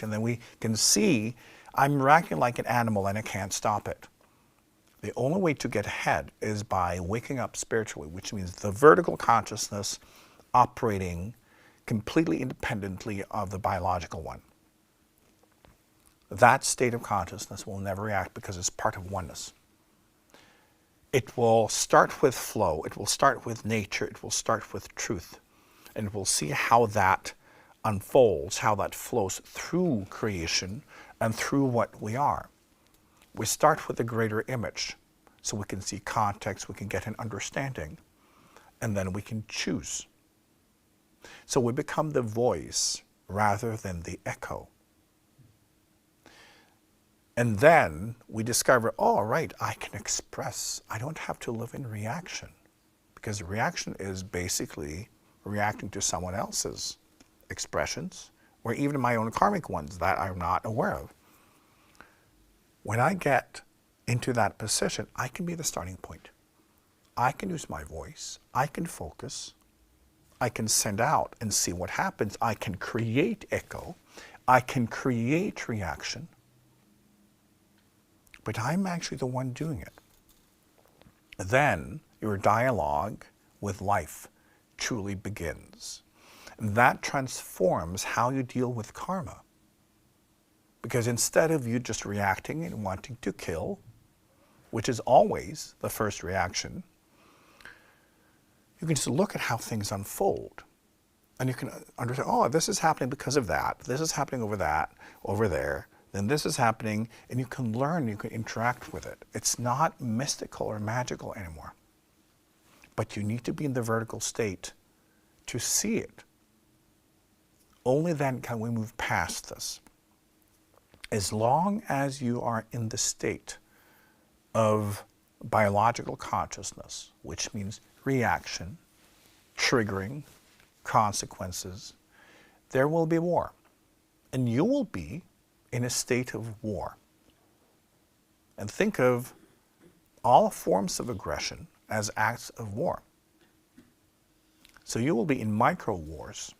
and then we can see, I'm reacting like an animal and I can't stop it. The only way to get ahead is by waking up spiritually, which means the vertical consciousness operating completely independently of the biological one. That state of consciousness will never react because it's part of oneness. It will start with flow, it will start with nature, it will start with truth, and we'll see how that unfolds, how that flows through creation and through what we are. We start with a greater image, so we can see context, we can get an understanding, and then we can choose. So we become the voice rather than the echo. And then we discover, oh, right, I can express. I don't have to live in reaction. Because reaction is basically reacting to someone else's expressions, or even my own karmic ones that I'm not aware of. When I get into that position, I can be the starting point. I can use my voice. I can focus. I can send out and see what happens. I can create echo. I can create reaction. But I'm actually the one doing it. Then your dialogue with life truly begins. And that transforms how you deal with karma. Because instead of you just reacting and wanting to kill, which is always the first reaction, you can just look at how things unfold. And you can understand, oh, this is happening because of that. This is happening over there. Then this is happening, and you can learn, you can interact with it. It's not mystical or magical anymore. But you need to be in the vertical state to see it. Only then can we move past this. As long as you are in the state of biological consciousness, which means reaction, triggering, consequences, there will be war. And you will be in a state of war. And think of all forms of aggression as acts of war. So you will be in micro wars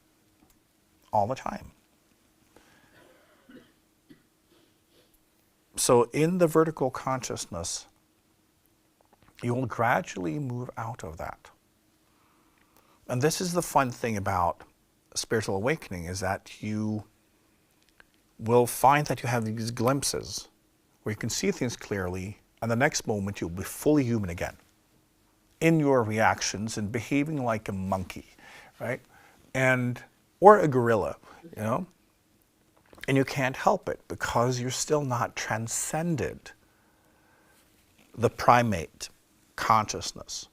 all the time. So in the vertical consciousness, you will gradually move out of that. And this is the fun thing about spiritual awakening, is that you will find that you have these glimpses where you can see things clearly, and the next moment you'll be fully human again in your reactions and behaving like a monkey, right? Or a gorilla, you know? And you can't help it because you're still not transcended the primate consciousness.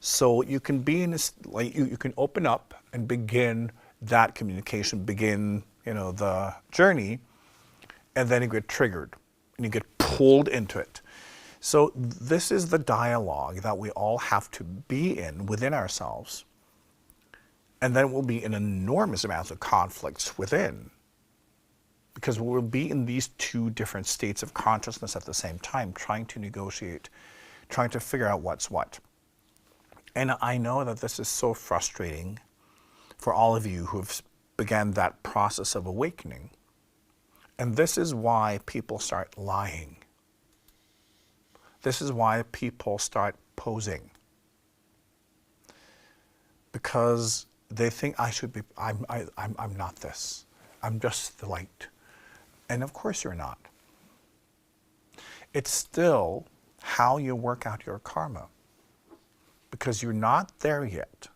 So you can be in this, like you can open up and begin that communication, begin, the journey, and then you get triggered and you get pulled into it. So this is the dialogue that we all have to be in within ourselves. And then we'll be in enormous amounts of conflicts within, because we'll be in these two different states of consciousness at the same time, trying to negotiate, trying to figure out what's what. And I know that this is so frustrating for all of you who have began that process of awakening. And this is why people start lying. This is why people start posing. Because they think I'm not this. I'm just the light. And of course you're not. it's still how you work out your karma. Because you're not there yet,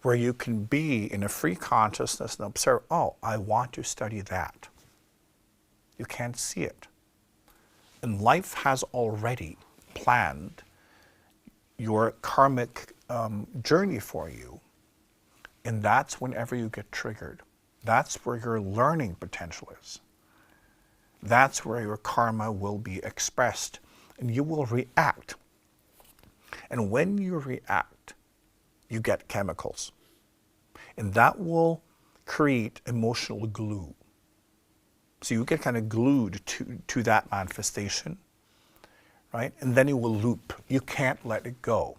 where you can be in a free consciousness and observe, oh, I want to study that. You can't see it. And life has already planned your karmic journey for you. And that's whenever you get triggered. That's where your learning potential is. That's where your karma will be expressed. And you will react. And when you react, you get chemicals. And that will create emotional glue. So you get kind of glued to that manifestation, right? And then it will loop. You can't let it go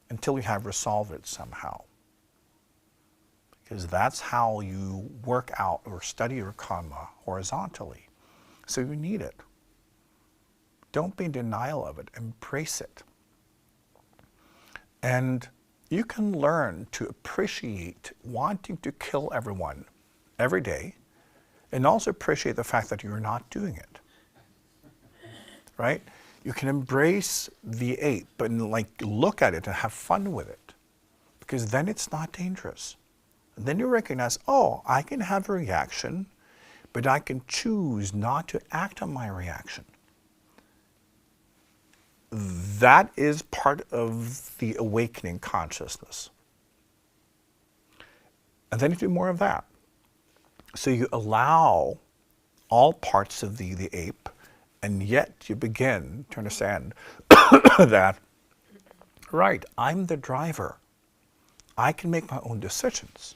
until you have resolved it somehow. Because that's how you work out or study your karma horizontally. So you need it. Don't be in denial of it. Embrace it. And you can learn to appreciate wanting to kill everyone every day, and also appreciate the fact that you're not doing it. Right? You can embrace the ape and look at it and have fun with it, because then it's not dangerous. And then you recognize, oh, I can have a reaction, but I can choose not to act on my reaction. That is part of the awakening consciousness. And then you do more of that. So you allow all parts of the ape, and yet you begin to understand that, right, I'm the driver. I can make my own decisions.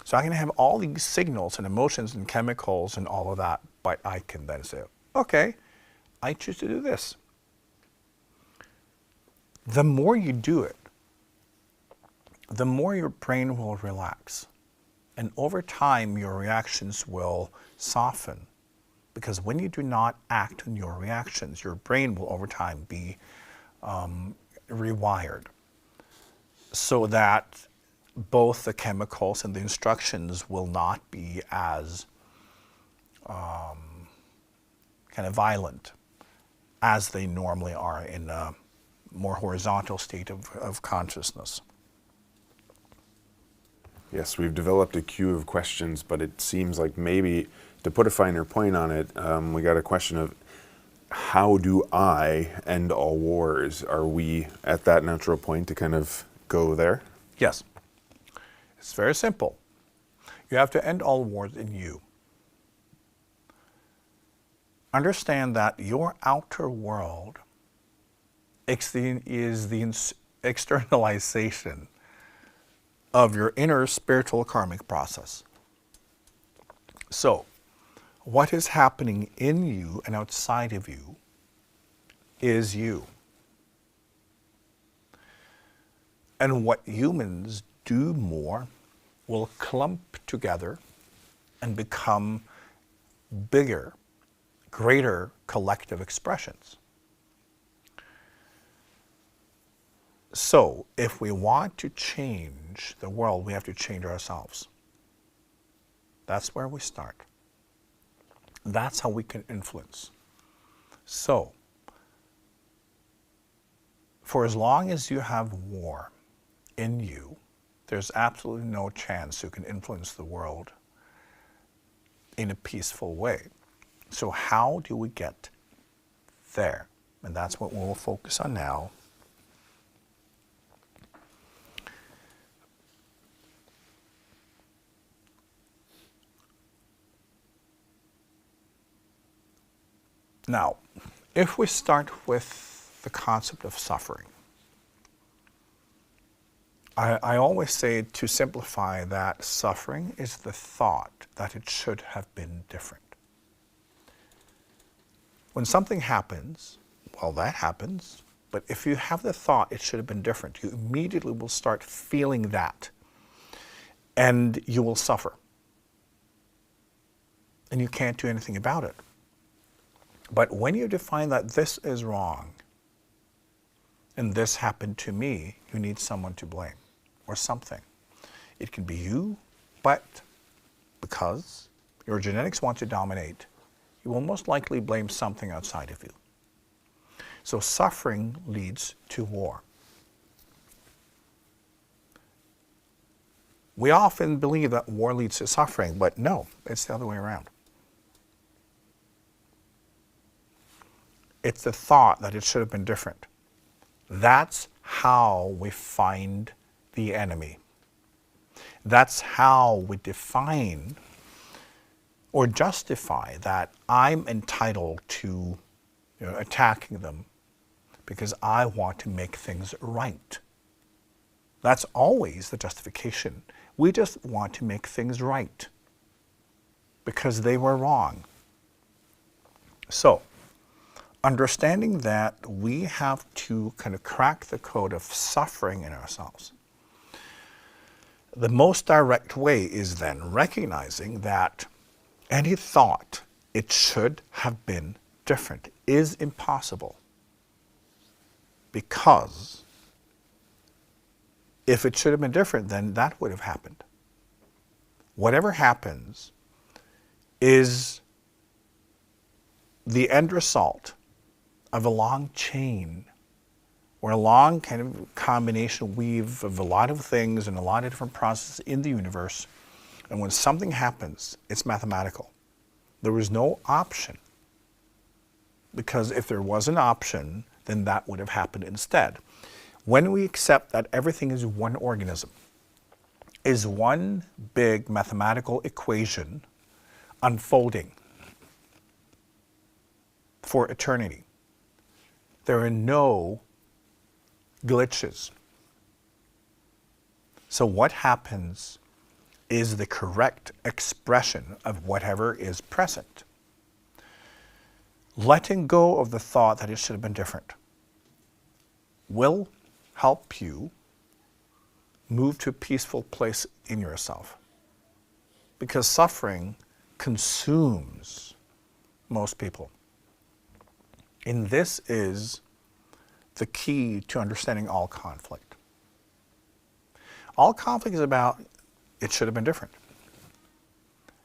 So I can have all these signals and emotions and chemicals and all of that, but I can then say, okay, I choose to do this. The more you do it, the more your brain will relax. And over time, your reactions will soften. Because when you do not act on your reactions, your brain will over time be rewired. So that both the chemicals and the instructions will not be as kind of violent as they normally are in a more horizontal state of consciousness. Yes, we've developed a queue of questions, but it seems like maybe to put a finer point on it, we got a question of how do I end all wars? Are we at that natural point to kind of go there? Yes. It's very simple. You have to end all wars in you. Understand that your outer world is the externalization of your inner spiritual karmic process. So, what is happening in you and outside of you is you. And what humans do more will clump together and become bigger, greater collective expressions. So, if we want to change the world, we have to change ourselves. That's where we start. That's how we can influence. So, for as long as you have war in you, there's absolutely no chance you can influence the world in a peaceful way. So how do we get there? And that's what we'll focus on now. Now, if we start with the concept of suffering, I always say, to simplify, that suffering is the thought that it should have been different. When something happens, well, that happens, but if you have the thought it should have been different, you immediately will start feeling that, and you will suffer. And you can't do anything about it. But when you define that this is wrong, and this happened to me, you need someone to blame, or something. It can be you, but because your genetics want to dominate, you will most likely blame something outside of you. So suffering leads to war. We often believe that war leads to suffering, but no, it's the other way around. It's the thought that it should have been different. That's how we find the enemy. That's how we define or justify that I'm entitled to attacking them because I want to make things right. That's always the justification. We just want to make things right because they were wrong. So, understanding that we have to kind of crack the code of suffering in ourselves, the most direct way is then recognizing that any thought it should have been different is impossible. Because if it should have been different, then that would have happened. Whatever happens is the end result of a long chain or a long kind of combination weave of a lot of things and a lot of different processes in the universe. And when something happens, it's mathematical. There is no option. Because if there was an option, then that would have happened instead. When we accept that everything is one organism, is one big mathematical equation unfolding for eternity, there are no glitches. So what happens is the correct expression of whatever is present. Letting go of the thought that it should have been different will help you move to a peaceful place in yourself. Because suffering consumes most people. And this is the key to understanding all conflict. All conflict is about it should have been different,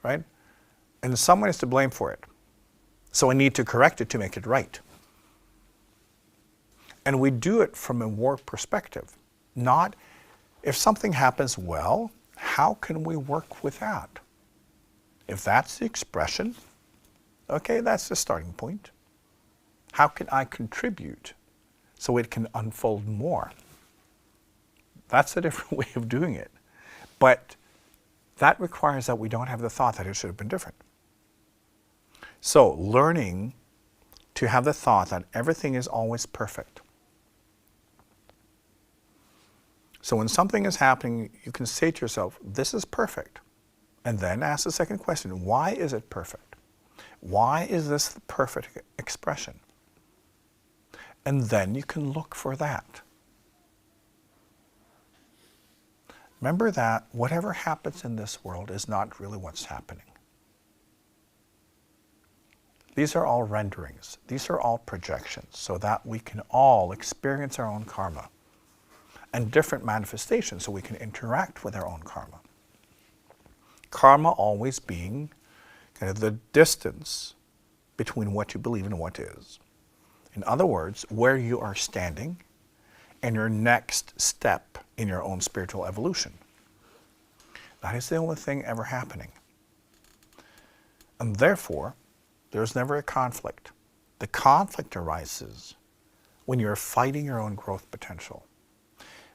right? And someone is to blame for it. So I need to correct it to make it right. And we do it from a war perspective, not if something happens, well, how can we work with that? If that's the expression, okay, that's the starting point. How can I contribute so it can unfold more? That's a different way of doing it. But that requires that we don't have the thought that it should have been different. So learning to have the thought that everything is always perfect. So when something is happening, you can say to yourself, this is perfect. And then ask the second question, why is it perfect? Why is this the perfect expression? And then you can look for that. Remember that whatever happens in this world is not really what's happening. These are all renderings. These are all projections so that we can all experience our own karma and different manifestations so we can interact with our own karma. Karma always being kind of the distance between what you believe and what is. In other words, where you are standing and your next step in your own spiritual evolution. That is the only thing ever happening. And therefore, there's never a conflict. The conflict arises when you're fighting your own growth potential.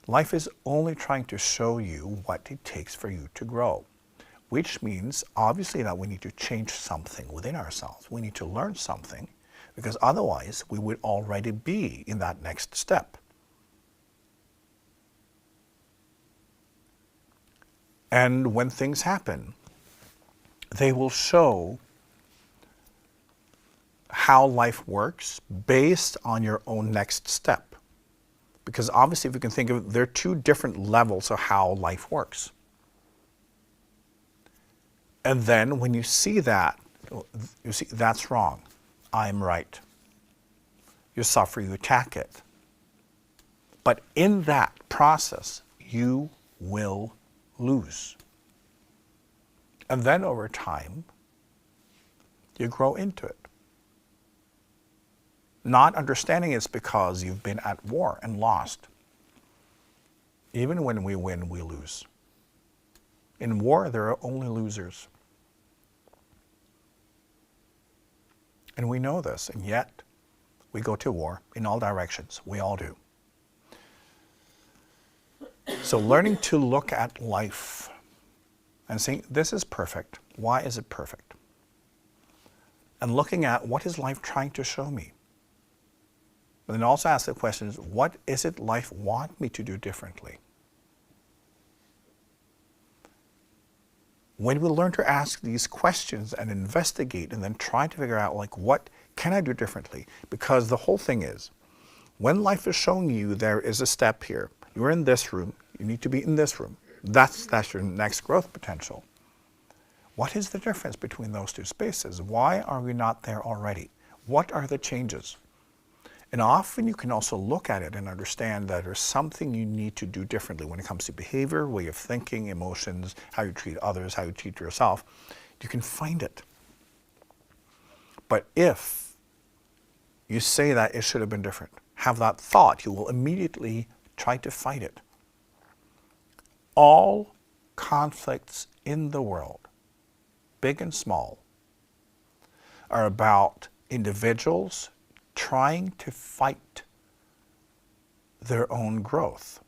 Life is only trying to show you what it takes for you to grow, which means obviously that we need to change something within ourselves. We need to learn something because otherwise we would already be in that next step. And when things happen, they will show how life works based on your own next step. Because obviously, if you can think of it, there are two different levels of how life works. And then when you see that, you see, that's wrong. I'm right. You suffer, you attack it. But in that process, you will lose. And then over time, You grow into it. Not understanding it's because you've been at war and lost. Even when we win, we lose. In war, there are only losers. And we know this, and yet we go to war in all directions. We all do. So learning to look at life and saying, this is perfect. Why is it perfect? And looking at what is life trying to show me? And then also ask the question, what is it life want me to do differently? When we learn to ask these questions and investigate and then try to figure out, like, what can I do differently? Because the whole thing is, when life is showing you there is a step here, you're in this room, you need to be in this room. That's your next growth potential. What is the difference between those two spaces? Why are we not there already? What are the changes? And often you can also look at it and understand that there's something you need to do differently when it comes to behavior, way of thinking, emotions, how you treat others, how you treat yourself. You can find it. But if you say that it should have been different, have that thought, you will immediately try to fight it. All conflicts in the world, big and small, are about individuals trying to fight their own growth,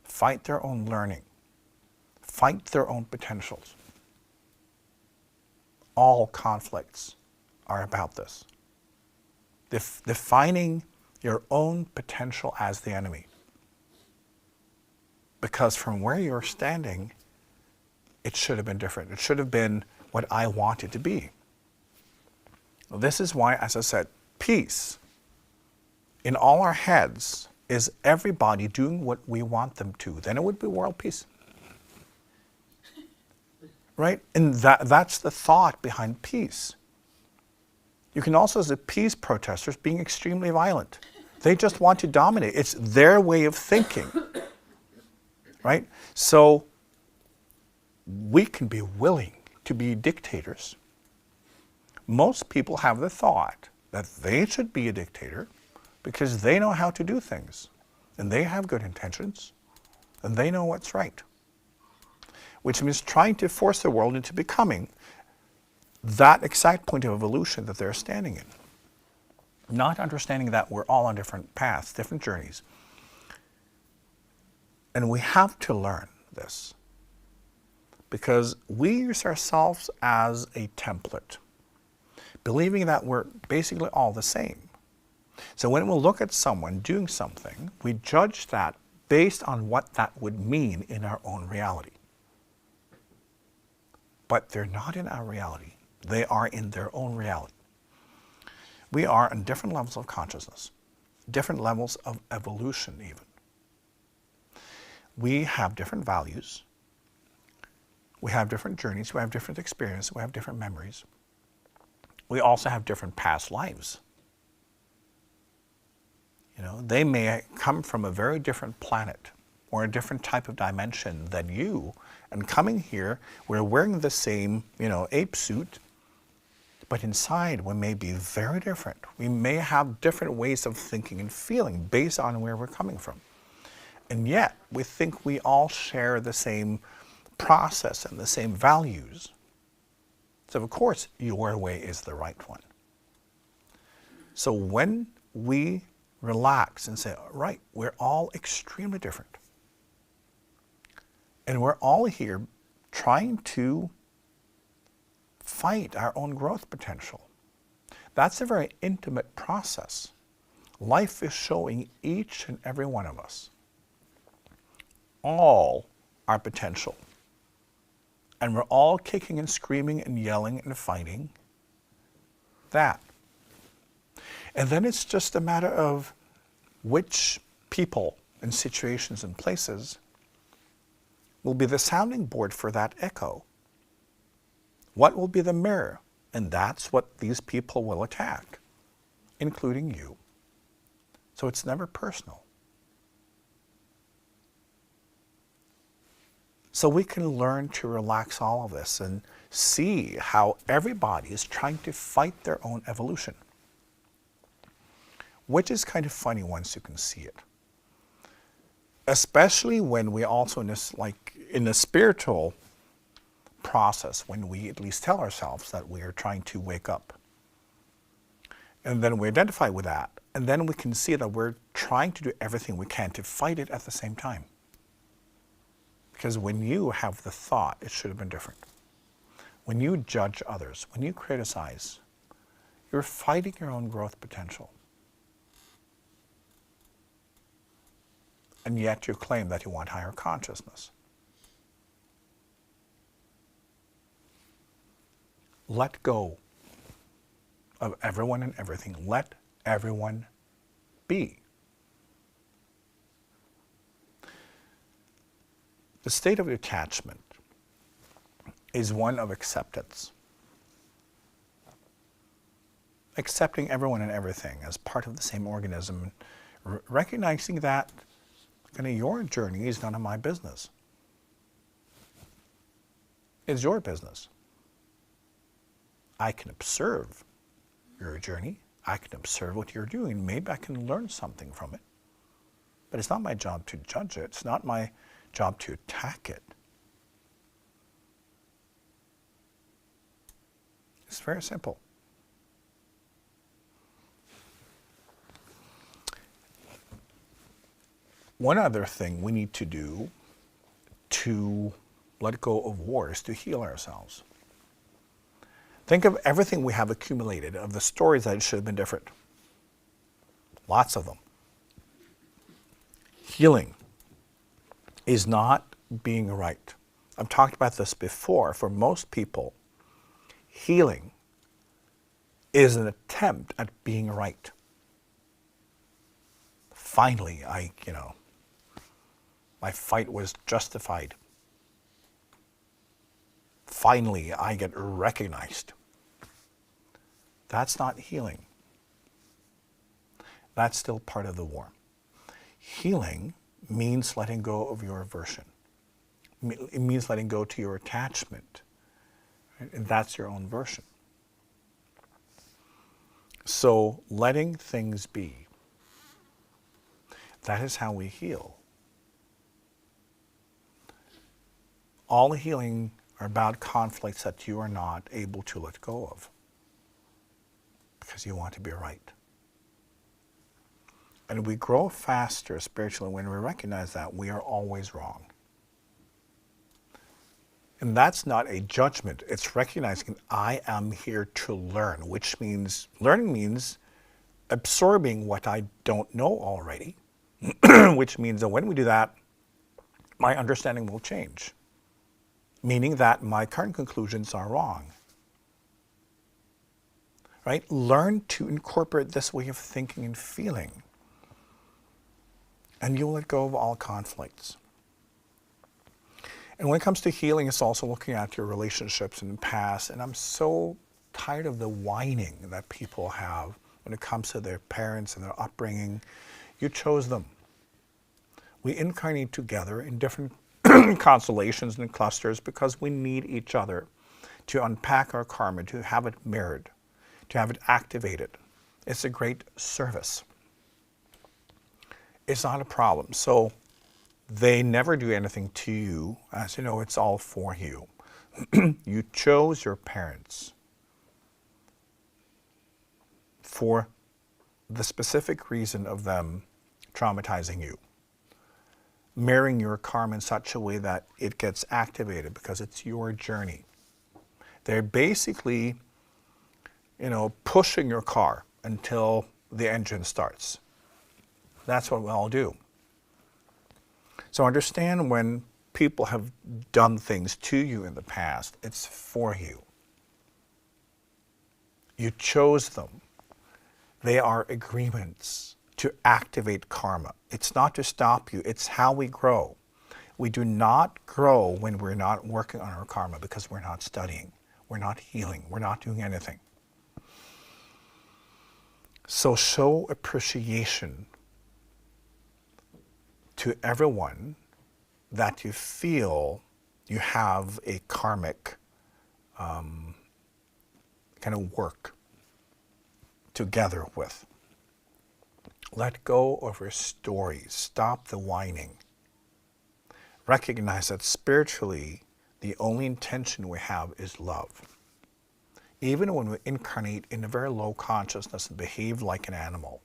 fight their own learning, fight their own potentials. All conflicts are about this. Defining your own potential as the enemy. Because from where you're standing, it should have been different. It should have been what I wanted to be. This is why, as I said, peace in all our heads is everybody doing what we want them to. Then it would be world peace. Right? And that's the thought behind peace. You can also see peace protesters being extremely violent. They just want to dominate. It's their way of thinking. Right? So we can be willing to be dictators. Most people have the thought that they should be a dictator because they know how to do things, and they have good intentions, and they know what's right. Which means trying to force the world into becoming that exact point of evolution that they're standing in. Not understanding that we're all on different paths, different journeys. And we have to learn this because we use ourselves as a template, believing that we're basically all the same. So when we look at someone doing something, we judge that based on what that would mean in our own reality. But they're not in our reality. They are in their own reality. We are on different levels of consciousness, different levels of evolution even. We have different values. We have different journeys. We have different experiences. We have different memories. We also have different past lives. You know, they may come from a very different planet or a different type of dimension than you. And coming here, we're wearing the same, ape suit, but inside we may be very different. We may have different ways of thinking and feeling based on where we're coming from. And yet, we think we all share the same process and the same values. So of course, your way is the right one. So when we relax and say, right, we're all extremely different. And we're all here trying to fight our own growth potential. That's a very intimate process. Life is showing each and every one of us all our potential. And we're all kicking and screaming and yelling and fighting that. And then it's just a matter of which people and situations and places will be the sounding board for that echo. What will be the mirror? And that's what these people will attack, including you. So it's never personal. So we can learn to relax all of this and see how everybody is trying to fight their own evolution, which is kind of funny once you can see it. Especially when we also, in the spiritual process, when we at least tell ourselves that we are trying to wake up. And then we identify with that. And then we can see that we're trying to do everything we can to fight it at the same time. Because when you have the thought, it should have been different. When you judge others, when you criticize, you're fighting your own growth potential. And yet you claim that you want higher consciousness. Let go of everyone and everything. Let everyone be. The state of detachment is one of acceptance. Accepting everyone and everything as part of the same organism, recognizing that your journey is none of my business. It's your business. I can observe your journey. I can observe what you're doing. Maybe I can learn something from it. But it's not my job to judge it. It's not my job to attack it. It's very simple. One other thing we need to do to let go of war is to heal ourselves. Think of everything we have accumulated, of the stories that should have been different. Lots of them. Healing is not being right. I've talked about this before. For most people, healing is an attempt at being right. Finally, my fight was justified. Finally, I get recognized. That's not healing. That's still part of the war. Healing means letting go of your aversion. It means letting go to your attachment. And that's your own version. So letting things be. That is how we heal. All healing are about conflicts that you are not able to let go of because you want to be right. And we grow faster spiritually when we recognize that we are always wrong. And that's not a judgment. It's recognizing I am here to learn, which means, learning means absorbing what I don't know already, which means that when we do that, my understanding will change. Meaning that my current conclusions are wrong. Right? Learn to incorporate this way of thinking and feeling. And you'll let go of all conflicts. And when it comes to healing, it's also looking at your relationships in the past. And I'm so tired of the whining that people have when it comes to their parents and their upbringing. You chose them. We incarnate together in different constellations and clusters because we need each other to unpack our karma, to have it mirrored, to have it activated. It's a great service. It's not a problem. So they never do anything to you. As you know, it's all for you. You chose your parents for the specific reason of them traumatizing you. Mirroring your karma in such a way that it gets activated because it's your journey. They're basically, pushing your car until the engine starts. That's what we all do. So understand when people have done things to you in the past, it's for you. You chose them. They are agreements to activate karma. It's not to stop you, it's how we grow. We do not grow when we're not working on our karma because we're not studying, we're not healing, we're not doing anything. So show appreciation to everyone that you feel you have a karmic kind of work together with. Let go of your stories. Stop the whining. Recognize that spiritually, the only intention we have is love. Even when we incarnate in a very low consciousness and behave like an animal,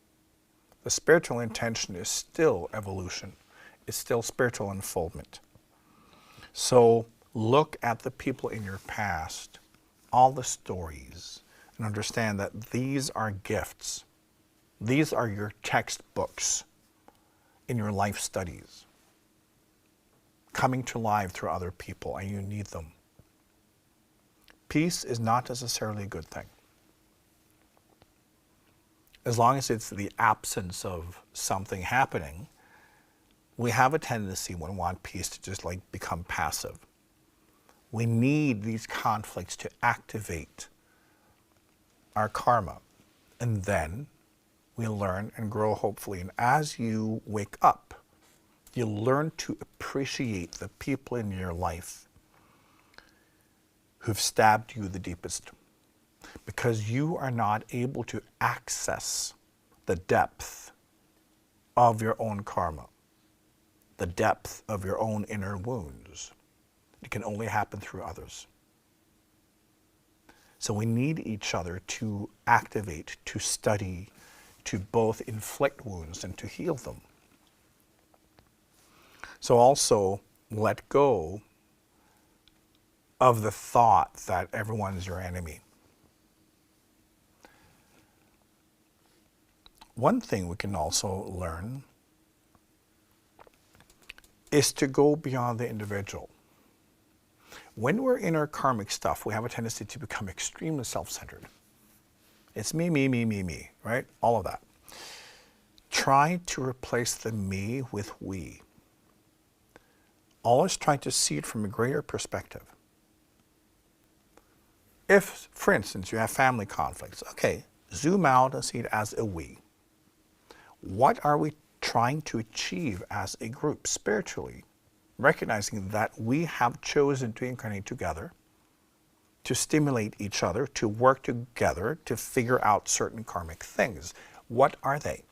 the spiritual intention is still evolution. It's still spiritual unfoldment. So look at the people in your past, all the stories, and understand that these are gifts. These are your textbooks in your life studies, coming to life through other people, and you need them. Peace is not necessarily a good thing. As long as it's the absence of something happening, we have a tendency when we want peace to just like become passive. We need these conflicts to activate our karma, and then we learn and grow, hopefully. And as you wake up, you learn to appreciate the people in your life who've stabbed you the deepest, because you are not able to access the depth of your own karma, the depth of your own inner wounds. It can only happen through others. So we need each other to activate, to study, to both inflict wounds and to heal them. So also let go of the thought that everyone is your enemy. One thing we can also learn is to go beyond the individual. When we're in our karmic stuff, we have a tendency to become extremely self-centered. It's me, me, me, me, me, right? All of that. Try to replace the me with we. Always try to see it from a greater perspective. If, for instance, you have family conflicts, okay, zoom out and see it as a we. What are we trying to achieve as a group spiritually? Recognizing that we have chosen to incarnate together, to stimulate each other, to work together, to figure out certain karmic things. What are they?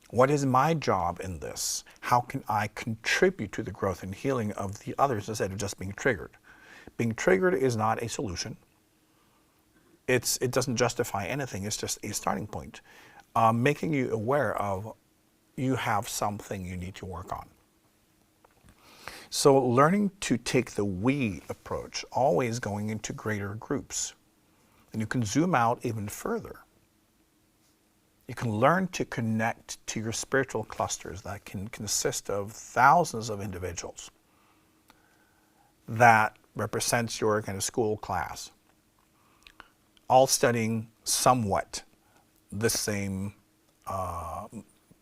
What is my job in this? How can I contribute to the growth and healing of the others instead of just being triggered? Being triggered is not a solution. It doesn't justify anything. It's just a starting point. Making you aware of you have something you need to work on. So learning to take the we approach, always going into greater groups. And you can zoom out even further. You can learn to connect to your spiritual clusters that can consist of thousands of individuals that represents your kind of school class, all studying somewhat the same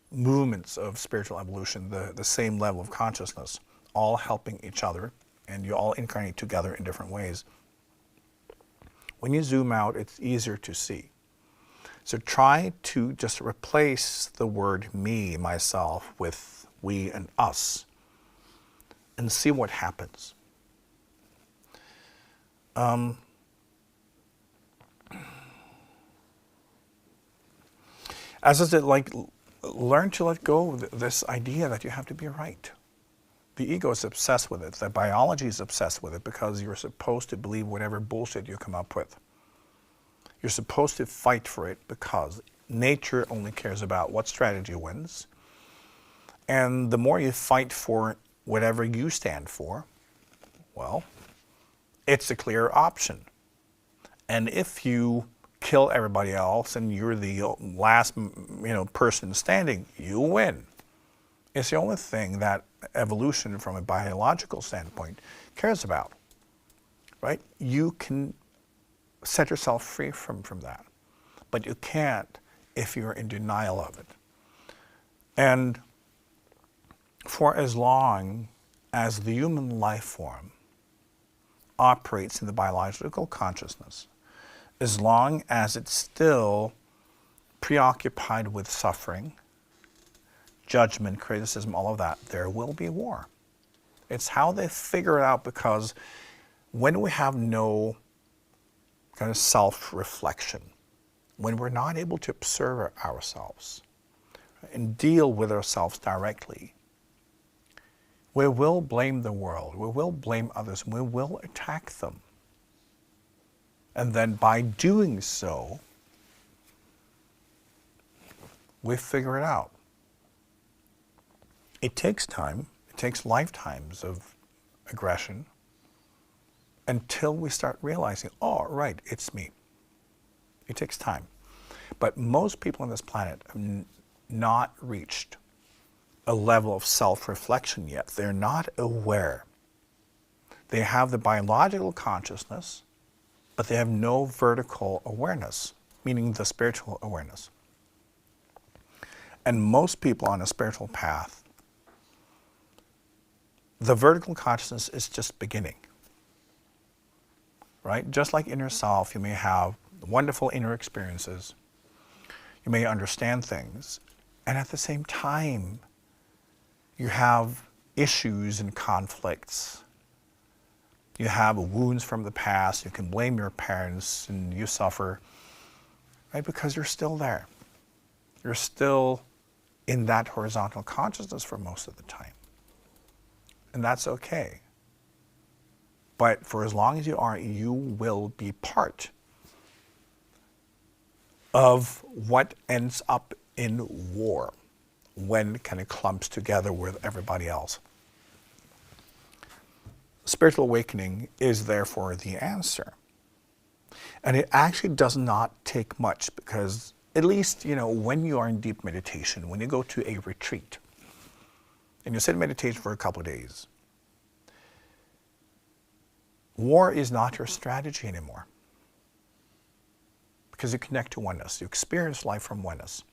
movements of spiritual evolution, the same level of consciousness, all helping each other, and you all incarnate together in different ways. When you zoom out, it's easier to see. So try to just replace the word me, myself, with we and us, and see what happens. As is it like, learn to let go of this idea that you have to be right. The ego is obsessed with it. The biology is obsessed with it because you're supposed to believe whatever bullshit you come up with. You're supposed to fight for it because nature only cares about what strategy wins. And the more you fight for whatever you stand for, well, it's a clear option. And if you kill everybody else and you're the last person standing, you win. It's the only thing that evolution from a biological standpoint cares about, right? You can set yourself free from that, but you can't if you're in denial of it. And for as long as the human life form operates in the biological consciousness, as long as it's still preoccupied with suffering, judgment, criticism, all of that, there will be war. It's how they figure it out, because when we have no kind of self-reflection, when we're not able to observe ourselves and deal with ourselves directly, we will blame the world, we will blame others, we will attack them. And then by doing so, we figure it out. It takes time, it takes lifetimes of aggression until we start realizing, oh, right, it's me. It takes time. But most people on this planet have not reached a level of self-reflection yet. They're not aware. They have the biological consciousness, but they have no vertical awareness, meaning the spiritual awareness. And most people on a spiritual path, the vertical consciousness is just beginning. Right? Just like inner self, you may have wonderful inner experiences. You may understand things. And at the same time, you have issues and conflicts. You have wounds from the past. You can blame your parents and you suffer, right? Because you're still there. You're still in that horizontal consciousness for most of the time. And that's okay. But for as long as you are, you will be part of what ends up in war when it kind of clumps together with everybody else. Spiritual awakening is therefore the answer. And it actually does not take much, because at least, when you are in deep meditation, when you go to a retreat, and you sit in meditation for a couple of days, war is not your strategy anymore, because you connect to oneness. You experience life from oneness.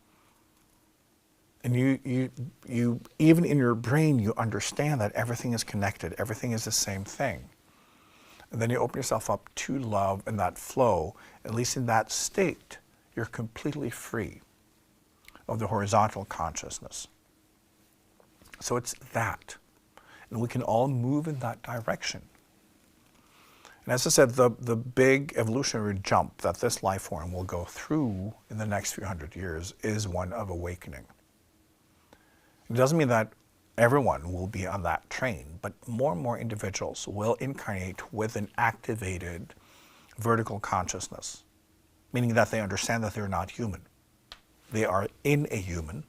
And you even in your brain, you understand that everything is connected, everything is the same thing. And then you open yourself up to love and that flow. At least in that state, you're completely free of the horizontal consciousness. So it's that. And we can all move in that direction. And as I said, the big evolutionary jump that this life form will go through in the next few hundred years is one of awakening. It doesn't mean that everyone will be on that train, but more and more individuals will incarnate with an activated vertical consciousness, meaning that they understand that they're not human. They are in a human.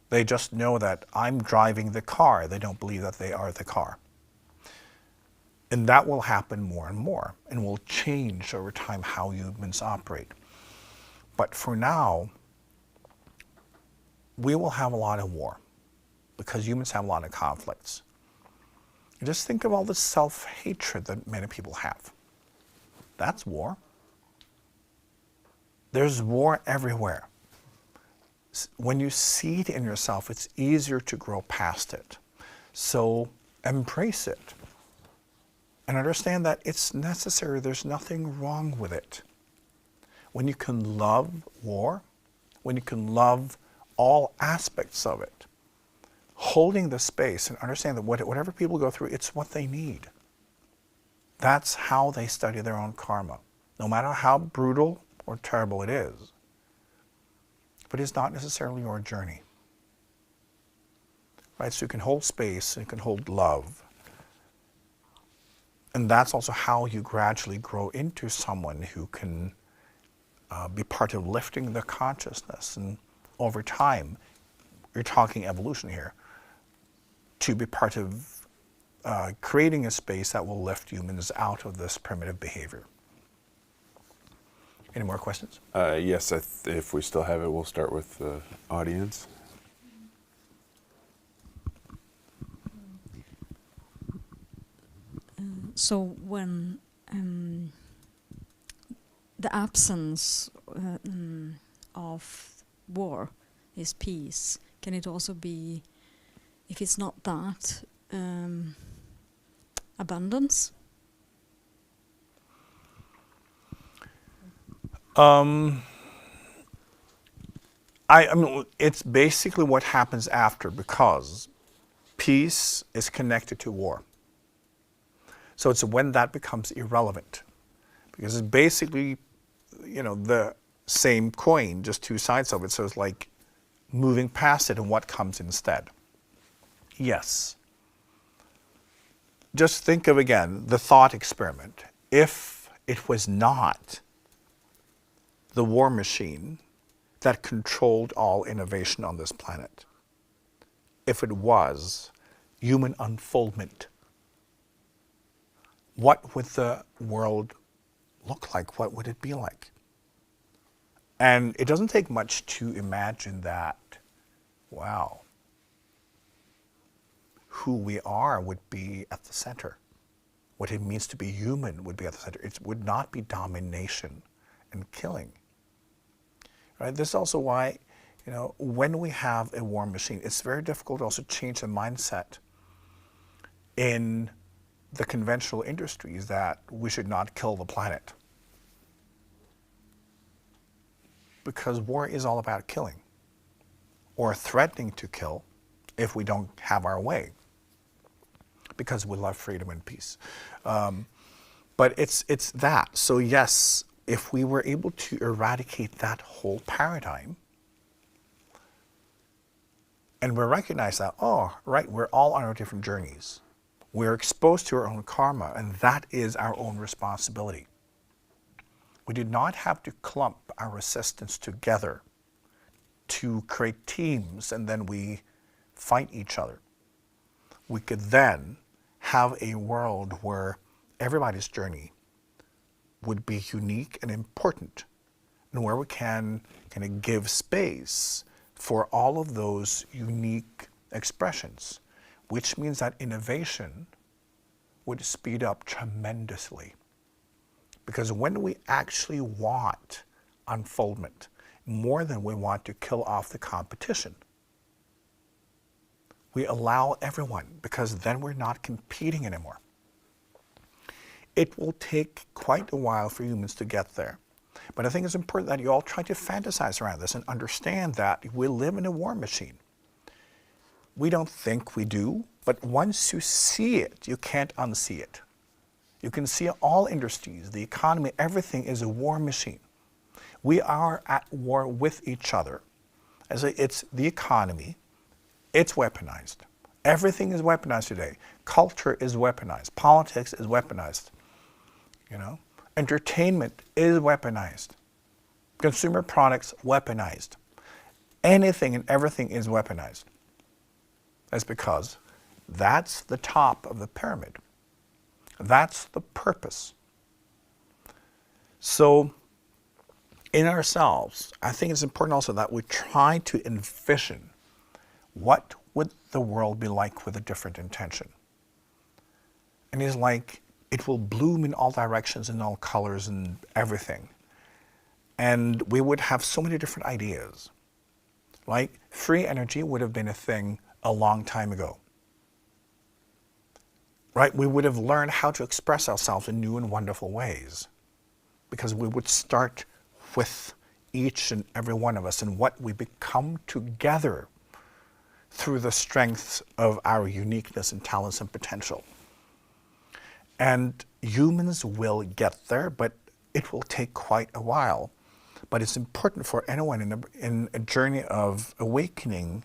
They just know that I'm driving the car. They don't believe that they are the car. And that will happen more and more, and will change over time how humans operate. But for now, we will have a lot of war, because humans have a lot of conflicts. And just think of all the self-hatred that many people have. That's war. There's war everywhere. When you see it in yourself, it's easier to grow past it. So embrace it. And understand that it's necessary. There's nothing wrong with it. When you can love war, when you can love all aspects of it, holding the space and understand that whatever people go through, it's what they need. That's how they study their own karma, no matter how brutal or terrible it is. But it's not necessarily your journey. Right? So you can hold space and you can hold love. And that's also how you gradually grow into someone who can be part of lifting the consciousness. And over time, you're talking evolution here, to be part of creating a space that will lift humans out of this primitive behavior. Any more questions? Yes, if we still have it, we'll start with the audience. So when the absence of war is peace, can it also be, if it's not that, abundance? I mean, it's basically what happens after, because peace is connected to war. So it's when that becomes irrelevant. Because it's basically, the same coin, just two sides of it. So it's like moving past it and what comes instead. Yes. Just think of, again, the thought experiment. If it was not the war machine that controlled all innovation on this planet, if it was human unfoldment, what would the world look like? What would it be like? And it doesn't take much to imagine that, wow, who we are would be at the center. What it means to be human would be at the center. It would not be domination and killing. Right? This is also why, when we have a war machine, it's very difficult to also change the mindset in the conventional industries that we should not kill the planet. Because war is all about killing, or threatening to kill if we don't have our way, because we love freedom and peace. But it's that. So yes, if we were able to eradicate that whole paradigm, and we recognize that, oh, right, we're all on our different journeys. We're exposed to our own karma, and that is our own responsibility. We did not have to clump our resistance together to create teams and then we fight each other. We could then have a world where everybody's journey would be unique and important, and where we can kind of give space for all of those unique expressions, which means that innovation would speed up tremendously. Because when we actually want unfoldment more than we want to kill off the competition, we allow everyone, because then we're not competing anymore. It will take quite a while for humans to get there. But I think it's important that you all try to fantasize around this and understand that we live in a war machine. We don't think we do, but once you see it, you can't unsee it. You can see all industries, the economy, everything is a war machine. We are at war with each other. It's the economy, it's weaponized. Everything is weaponized today. Culture is weaponized. Politics is weaponized. Entertainment is weaponized. Consumer products, weaponized. Anything and everything is weaponized. That's because that's the top of the pyramid. That's the purpose. So in ourselves, I think it's important also that we try to envision what would the world be like with a different intention. And it's like it will bloom in all directions and all colors and everything. And we would have so many different ideas. Like free energy would have been a thing a long time ago. Right? We would have learned how to express ourselves in new and wonderful ways, because we would start with each and every one of us and what we become together through the strengths of our uniqueness and talents and potential. And humans will get there, but it will take quite a while. But it's important for anyone in a journey of awakening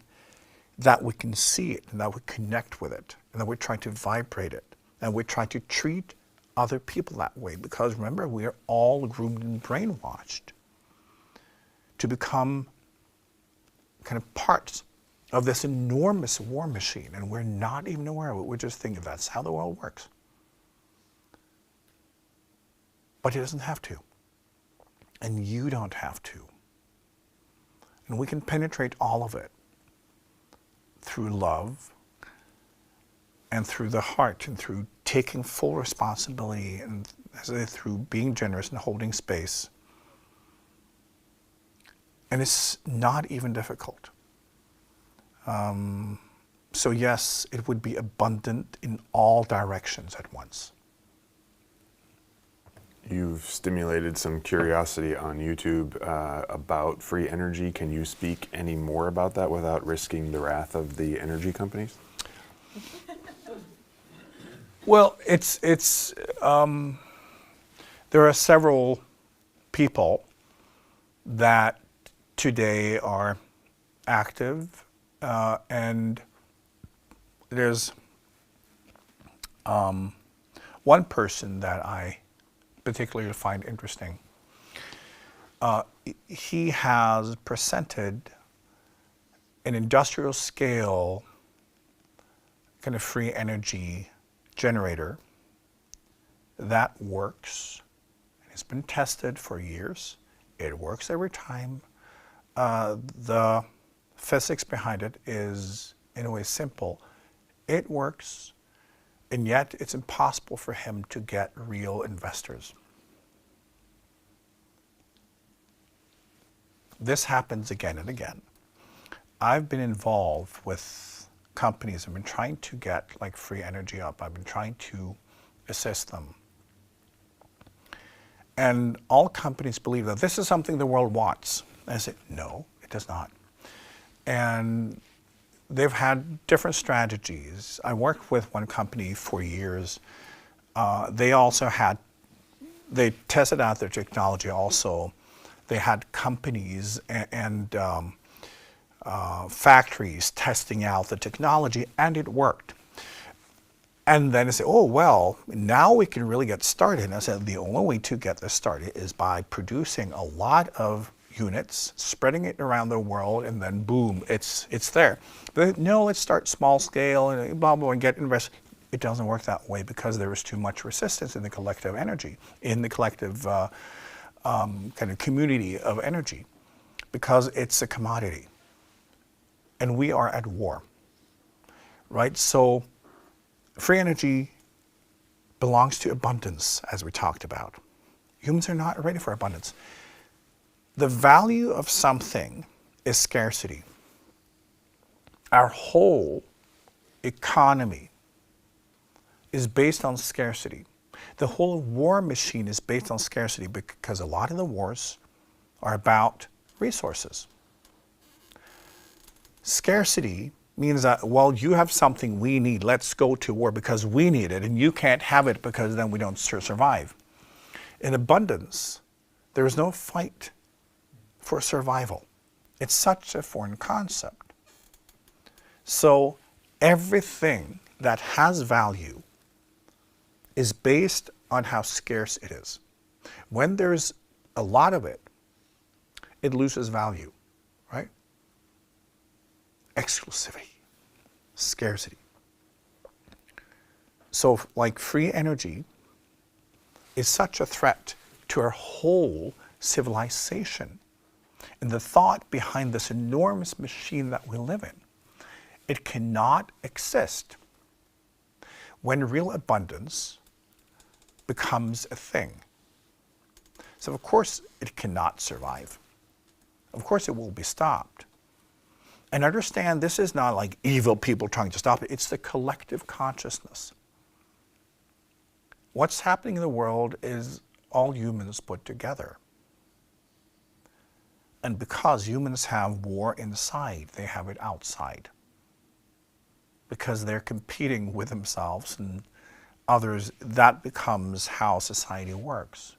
that we can see it and that we connect with it and that we try to vibrate it and we try to treat other people that way. Because remember, we are all groomed and brainwashed to become kind of parts of this enormous war machine, and we're not even aware of it. We're just thinking that's how the world works. But it doesn't have to. And you don't have to. And we can penetrate all of it through love and through the heart and through taking full responsibility and through being generous and holding space. And it's not even difficult. So yes, it would be abundant in all directions at once. You've stimulated some curiosity on YouTube about free energy. Can you speak any more about that without risking the wrath of the energy companies? Well, there are several people that today are active, and there's one person that I particularly find interesting. He has presented an industrial scale kind of free energy generator that works. It's been tested for years. It works every time. The physics behind it is, in a way, simple. It works, and yet it's impossible for him to get real investors. This happens again and again. I've been involved with companies. I've been trying to get like free energy up. I've been trying to assist them. And all companies believe that this is something the world wants. And I say, no, it does not. And they've had different strategies. I worked with one company for years. They tested out their technology also. They had companies and factories testing out the technology, and it worked. And then they say, oh, well, now we can really get started. And I said, the only way to get this started is by producing a lot of units, spreading it around the world, and then boom, it's there. But no, let's start small scale and blah, blah, and get invest. It doesn't work that way because there is too much resistance in the collective energy, in the collective kind of community of energy, because it's a commodity. And we are at war, right? So free energy belongs to abundance, as we talked about. Humans are not ready for abundance. The value of something is scarcity. Our whole economy is based on scarcity. The whole war machine is based on scarcity because a lot of the wars are about resources. Scarcity means that, well, you have something we need. Let's go to war because we need it, and you can't have it because then we don't survive. In abundance, there is no fight for survival. It's such a foreign concept. So everything that has value is based on how scarce it is. When there's a lot of it, it loses value, right? Exclusivity, scarcity. So like free energy is such a threat to our whole civilization. And the thought behind this enormous machine that we live in, it cannot exist when real abundance becomes a thing. So of course it cannot survive. Of course it will be stopped. And understand this is not like evil people trying to stop it. It's the collective consciousness. What's happening in the world is all humans put together. And because humans have war inside, they have it outside. Because they're competing with themselves and others, that becomes how society works.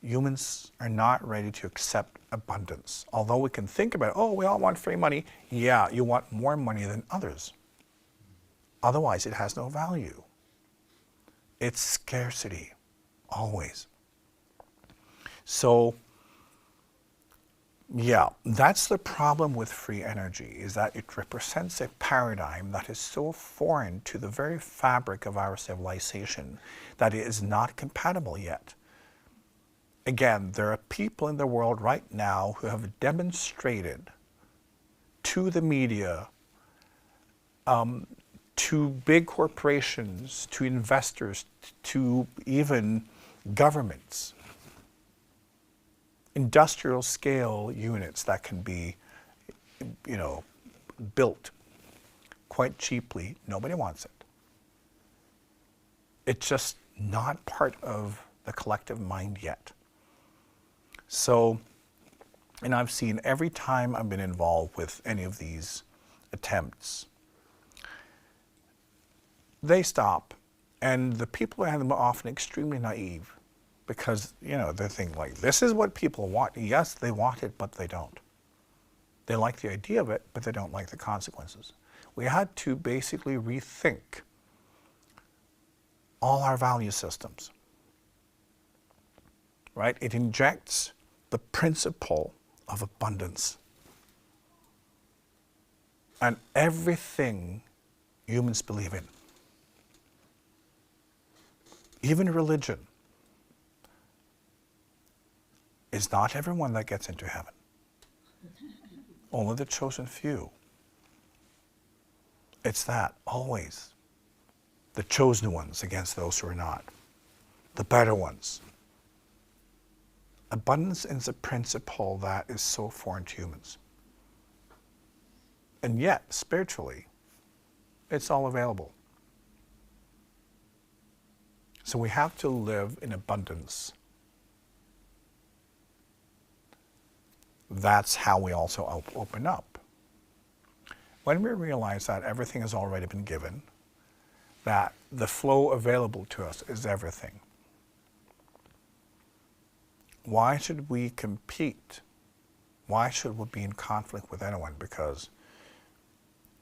Humans are not ready to accept abundance. Although we can think about, oh, we all want free money. Yeah, you want more money than others. Otherwise, it has no value. It's scarcity, always. So, yeah, that's the problem with free energy, is that it represents a paradigm that is so foreign to the very fabric of our civilization that it is not compatible yet. Again, there are people in the world right now who have demonstrated to the media, to big corporations, to investors, to even governments, industrial scale units that can be, built quite cheaply. Nobody wants it. It's just not part of the collective mind yet. So, and I've seen every time I've been involved with any of these attempts, they stop. And the people around them are often extremely naive because, they think like, this is what people want. Yes, they want it, but they don't. They like the idea of it, but they don't like the consequences. We had to basically rethink all our value systems, right? It injects the principle of abundance. And everything humans believe in, even religion, is not everyone that gets into heaven. Only the chosen few. It's that, always. The chosen ones against those who are not. The better ones. Abundance is a principle that is so foreign to humans. And yet, spiritually, it's all available. So we have to live in abundance. That's how we also open up. When we realize that everything has already been given, that the flow available to us is everything, why should we compete? Why should we be in conflict with anyone? Because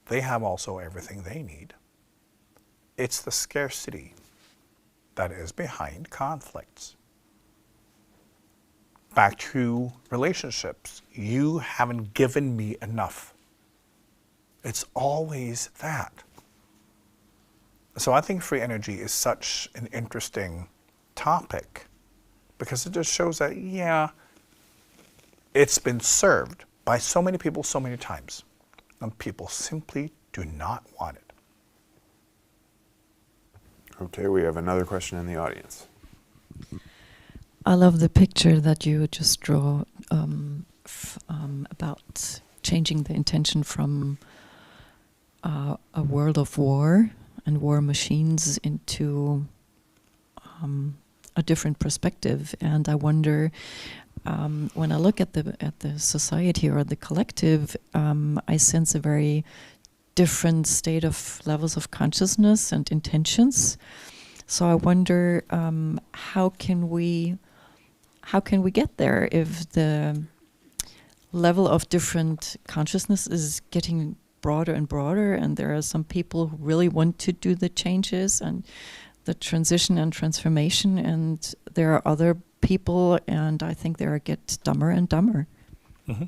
they have also everything they need. It's the scarcity that is behind conflicts. Back to relationships. You haven't given me enough. It's always that. So I think free energy is such an interesting topic because it just shows that, it's been served by so many people so many times, and people simply do not want it. Okay, we have another question in the audience. I love the picture that you just draw about changing the intention from a world of war and war machines into a different perspective. And I wonder, when I look at the society or the collective, I sense a very different state of levels of consciousness and intentions. So I wonder, how can we get there if the level of different consciousness is getting broader and broader, and there are some people who really want to do the changes and the transition and transformation, and there are other people, and I think they get dumber and dumber. Mm-hmm.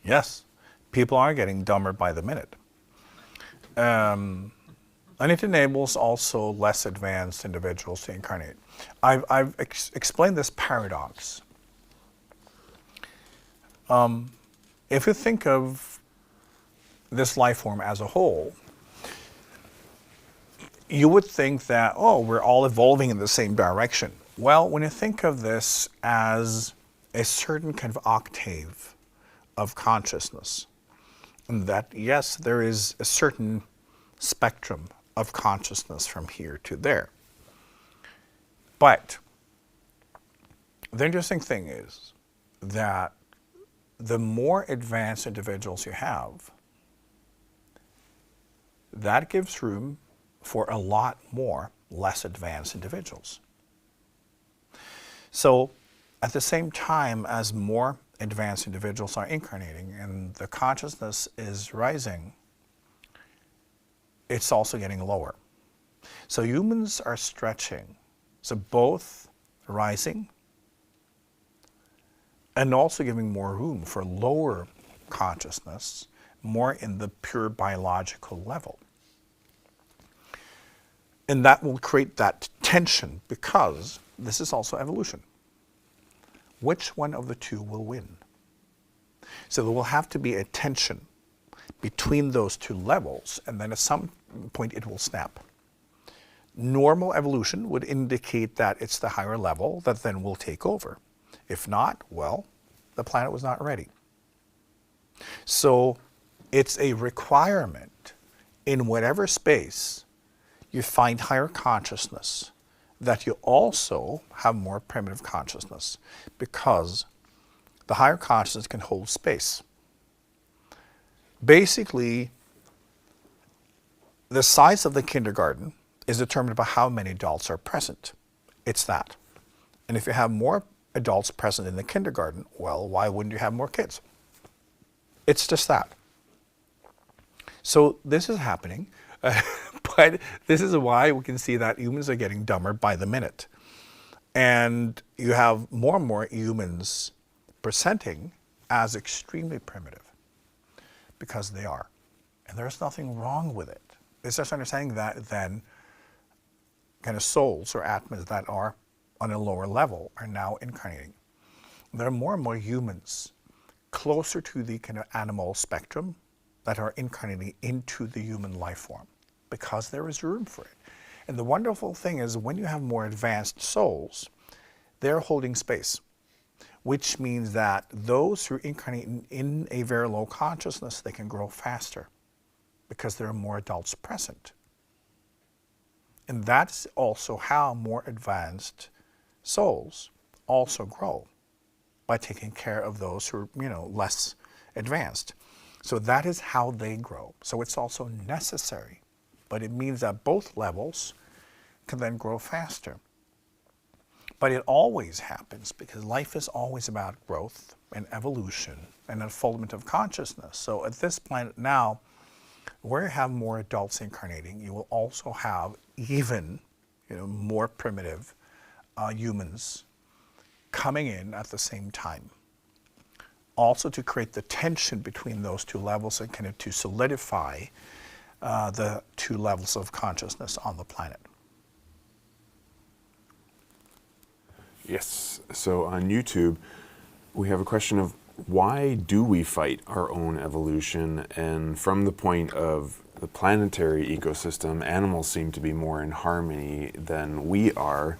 Yes, people are getting dumber by the minute. And it enables also less advanced individuals to incarnate. I've explained this paradox. If you think of this life form as a whole, you would think that, we're all evolving in the same direction. Well, when you think of this as a certain kind of octave of consciousness, and that, yes, there is a certain spectrum of consciousness from here to there. But the interesting thing is that the more advanced individuals you have, that gives room for a lot more less advanced individuals. So at the same time as more advanced individuals are incarnating and the consciousness is rising, it's also getting lower. So humans are stretching. So both rising and also giving more room for lower consciousness, more in the pure biological level. And that will create that tension because this is also evolution. Which one of the two will win? So there will have to be a tension between those two levels, and then at some point it will snap. Normal evolution would indicate that it's the higher level that then will take over. If not, well, the planet was not ready. So it's a requirement in whatever space you find higher consciousness that you also have more primitive consciousness, because the higher consciousness can hold space. Basically, the size of the kindergarten is determined by how many adults are present. It's that. And if you have more adults present in the kindergarten, well, why wouldn't you have more kids? It's just that. So this is happening, but this is why we can see that humans are getting dumber by the minute. And you have more and more humans presenting as extremely primitive, because they are. And there's nothing wrong with it. It's just understanding that then kind of souls or atmas that are on a lower level are now incarnating. There are more and more humans closer to the kind of animal spectrum that are incarnating into the human life form, because there is room for it. And the wonderful thing is, when you have more advanced souls, they're holding space, which means that those who incarnate in a very low consciousness, they can grow faster because there are more adults present. And that's also how more advanced souls also grow, by taking care of those who are, less advanced. So that is how they grow. So it's also necessary, but it means that both levels can then grow faster. But it always happens because life is always about growth and evolution and unfoldment of consciousness. So at this planet now, where you have more adults incarnating, you will also have even more primitive humans coming in at the same time. Also to create the tension between those two levels and kind of to solidify the two levels of consciousness on the planet. Yes. So on YouTube, we have a question of why do we fight our own evolution? And from the point of the planetary ecosystem, animals seem to be more in harmony than we are,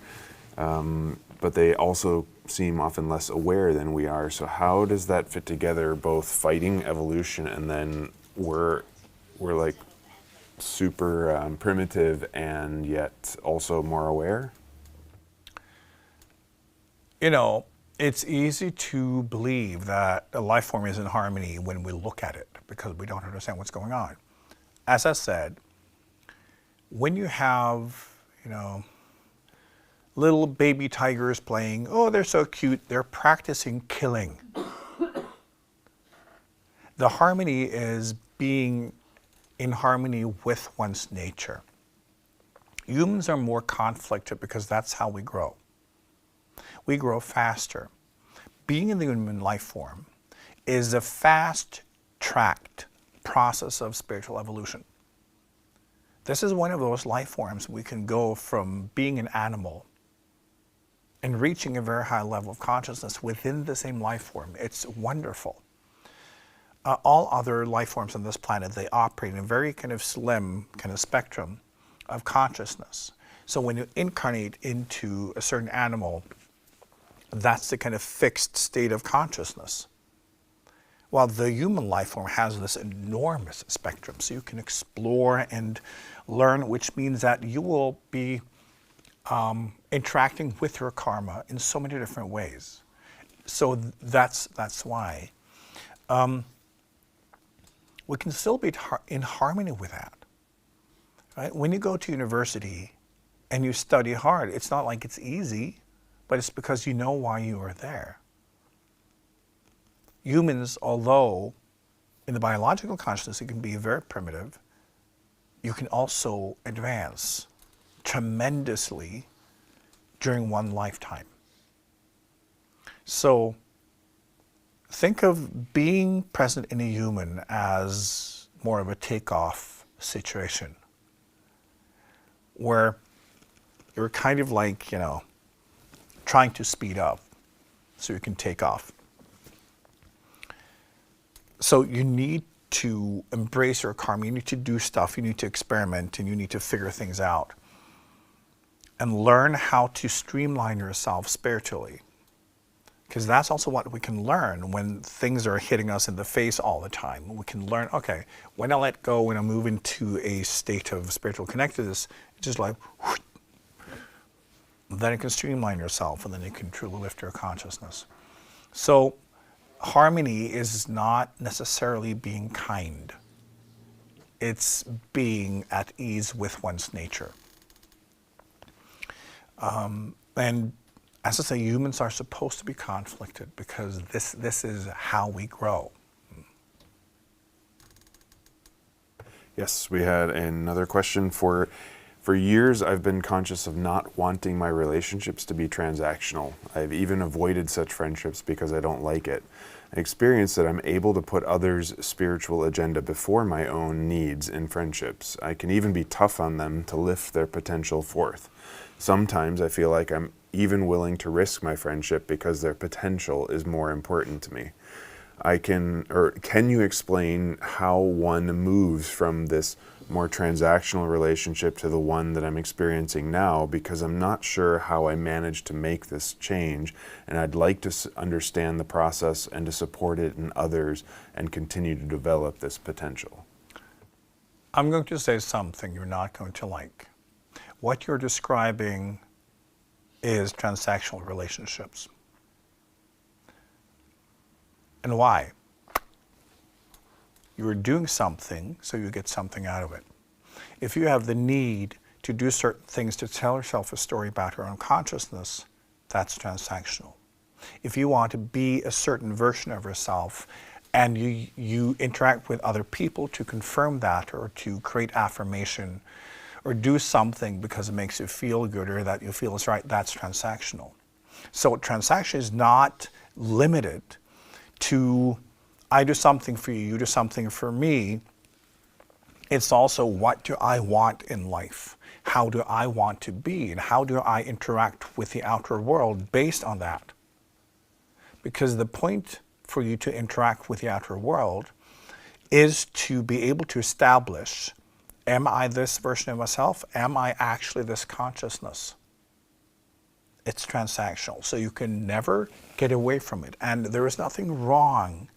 but they also seem often less aware than we are. So how does that fit together, both fighting evolution and then we're like super primitive and yet also more aware? It's easy to believe that a life form is in harmony when we look at it, because we don't understand what's going on. As I said, when you have, little baby tigers playing, oh, they're so cute, they're practicing killing. The harmony is being in harmony with one's nature. Humans are more conflicted because that's how we grow. We grow faster. Being in the human life form is a fast-tracked process of spiritual evolution. This is one of those life forms we can go from being an animal and reaching a very high level of consciousness within the same life form. It's wonderful. All other life forms on this planet, they operate in a very kind of slim kind of spectrum of consciousness. So when you incarnate into a certain animal, that's the kind of fixed state of consciousness. While the human life form has this enormous spectrum, so you can explore and learn, which means that you will be interacting with your karma in so many different ways. So that's why. We can still be in harmony with that. Right? When you go to university and you study hard, it's not like it's easy, but it's because you know why you are there. Humans, although in the biological consciousness it can be very primitive, you can also advance tremendously during one lifetime. So think of being present in a human as more of a takeoff situation, where you're kind of like, trying to speed up so you can take off. So you need to embrace your karma, you need to do stuff, you need to experiment, and you need to figure things out and learn how to streamline yourself spiritually. Because that's also what we can learn when things are hitting us in the face all the time. We can learn, okay, when I let go, when I move into a state of spiritual connectedness, it's just like, whoosh, then you can streamline yourself and then you can truly lift your consciousness. So harmony is not necessarily being kind. It's being at ease with one's nature. And as I say, humans are supposed to be conflicted because this is how we grow. Yes, we had another question. For years, I've been conscious of not wanting my relationships to be transactional. I've even avoided such friendships because I don't like it. I experience that I'm able to put others' spiritual agenda before my own needs in friendships. I can even be tough on them to lift their potential forth. Sometimes I feel like I'm even willing to risk my friendship because their potential is more important to me. Can you explain how one moves from this more transactional relationship to the one that I'm experiencing now? Because I'm not sure how I managed to make this change, and I'd like to understand the process and to support it in others and continue to develop this potential. I'm going to say something you're not going to like. What you're describing is transactional relationships. And why? You're doing something, so you get something out of it. If you have the need to do certain things to tell yourself a story about your own consciousness, that's transactional. If you want to be a certain version of yourself and you interact with other people to confirm that or to create affirmation or do something because it makes you feel good or that you feel is right, that's transactional. So transaction is not limited to I do something for you, you do something for me. It's also what do I want in life? How do I want to be? And how do I interact with the outer world based on that? Because the point for you to interact with the outer world is to be able to establish, am I this version of myself? Am I actually this consciousness? It's transactional, so you can never get away from it. And there is nothing wrong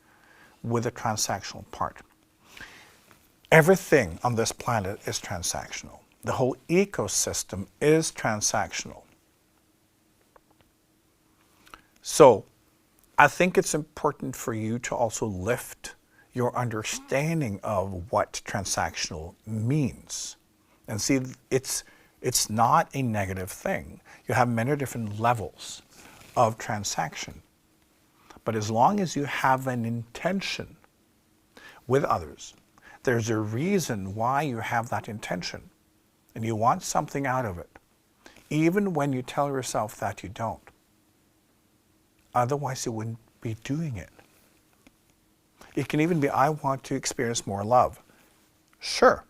with the transactional part. Everything on this planet is transactional. The whole ecosystem is transactional. So I think it's important for you to also lift your understanding of what transactional means. And see, it's not a negative thing. You have many different levels of transaction. But as long as you have an intention with others, there's a reason why you have that intention, and you want something out of it, even when you tell yourself that you don't. Otherwise, you wouldn't be doing it. It can even be, I want to experience more love. Sure.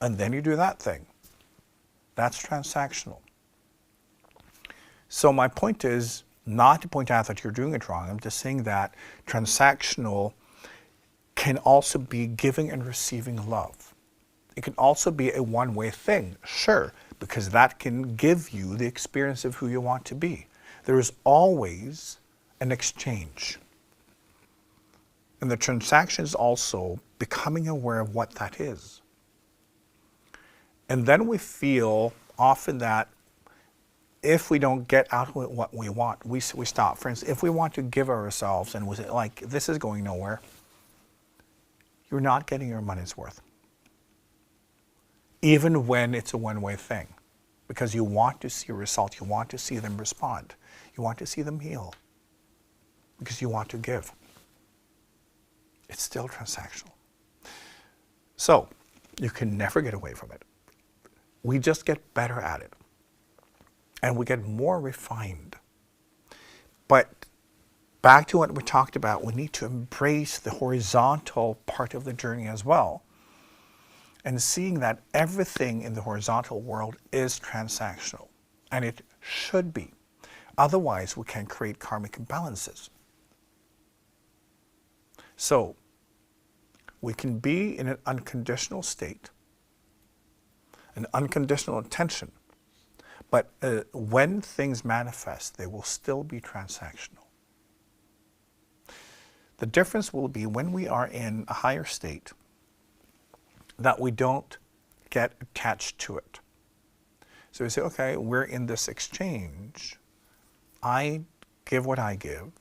And then you do that thing. That's transactional. So my point is not to point out that you're doing it wrong. I'm just saying that transactional can also be giving and receiving love. It can also be a one-way thing, sure, because that can give you the experience of who you want to be. There is always an exchange. And the transaction is also becoming aware of what that is. And then we feel often that if we don't get out what we want, we stop. For instance, if we want to give ourselves and we say, like, this is going nowhere, you're not getting your money's worth. Even when it's a one-way thing. Because you want to see a result, you want to see them respond. You want to see them heal. Because you want to give. It's still transactional. So, you can never get away from it. We just get better at it. And we get more refined. But back to what we talked about, we need to embrace the horizontal part of the journey as well. And seeing that everything in the horizontal world is transactional. And it should be. Otherwise, we can create karmic imbalances. So, we can be in an unconditional state, an unconditional attention, but when things manifest, they will still be transactional. The difference will be when we are in a higher state, that we don't get attached to it. So we say, okay, we're in this exchange. I give what I give,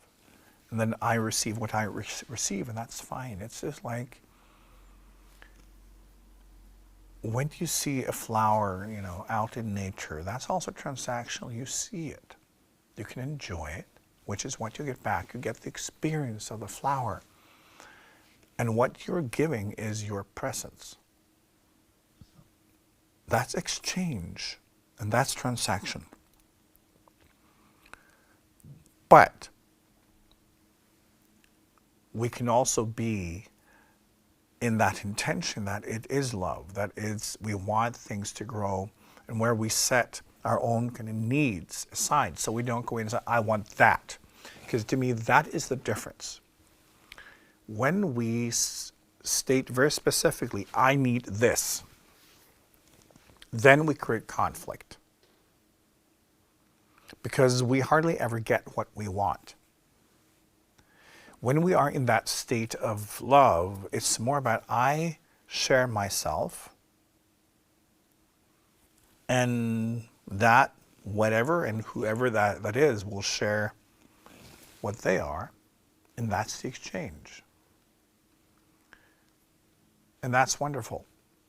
and then I receive what I receive, and that's fine. It's just like when you see a flower, out in nature, that's also transactional. You see it. You can enjoy it, which is what you get back. You get the experience of the flower. And what you're giving is your presence. That's exchange, and that's transaction. But we can also be in that intention that it is love, that we want things to grow, and where we set our own kind of needs aside, so we don't go in and say, I want that. Because to me, that is the difference. When we state very specifically, I need this, then we create conflict. Because we hardly ever get what we want. When we are in that state of love, it's more about I share myself, and that whatever and whoever that is will share what they are, and that's the exchange. And that's wonderful.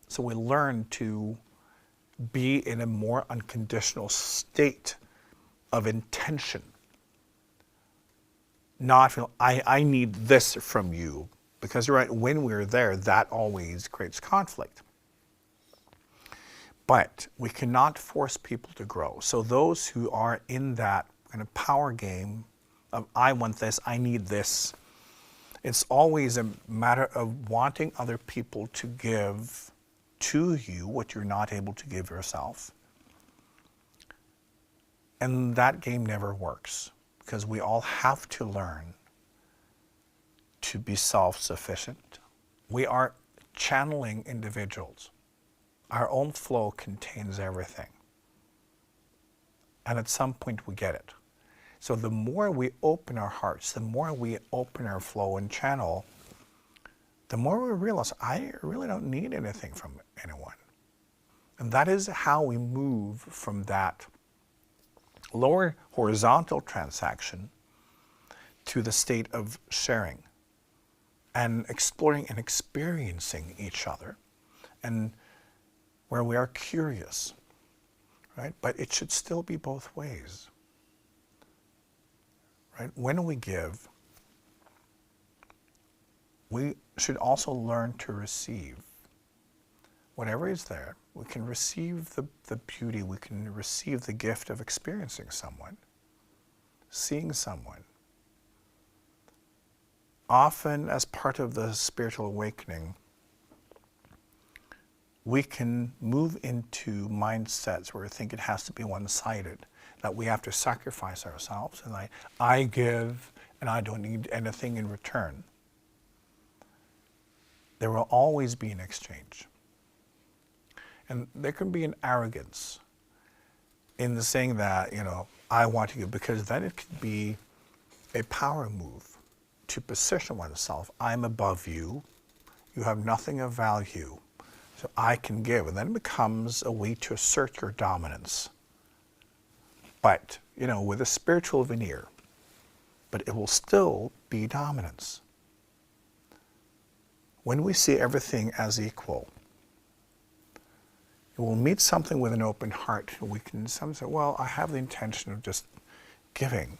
So we learn to be in a more unconditional state of intention. Not feel, I need this from you. Because you're right, when we're there, that always creates conflict. But we cannot force people to grow. So those who are in that kind of power game of I want this, I need this, it's always a matter of wanting other people to give to you what you're not able to give yourself. And that game never works, because we all have to learn to be self-sufficient. We are channeling individuals. Our own flow contains everything. And at some point we get it. So the more we open our hearts, the more we open our flow and channel, the more we realize, I really don't need anything from anyone. And that is how we move from that lower horizontal transaction to the state of sharing and exploring and experiencing each other, and where we are curious, right? But it should still be both ways, right? When we give, we should also learn to receive. Whatever is there, we can receive the beauty, we can receive the gift of experiencing someone, seeing someone. Often, as part of the spiritual awakening, we can move into mindsets where we think it has to be one-sided, that we have to sacrifice ourselves, and I give and I don't need anything in return. There will always be an exchange. And there can be an arrogance in the saying that, I want to give, because then it could be a power move to position oneself. I'm above you. You have nothing of value. So I can give. And then it becomes a way to assert your dominance. But, with a spiritual veneer. But it will still be dominance. When we see everything as equal, we'll meet something with an open heart. We can sometimes say, well, I have the intention of just giving,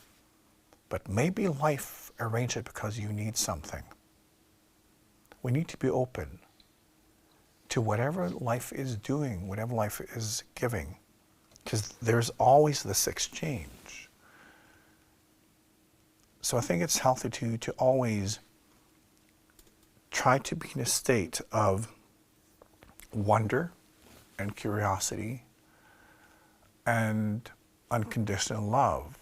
but maybe life arranged it because you need something. We need to be open to whatever life is doing, whatever life is giving, because there's always this exchange. So I think it's healthy to always try to be in a state of wonder and curiosity and unconditional love,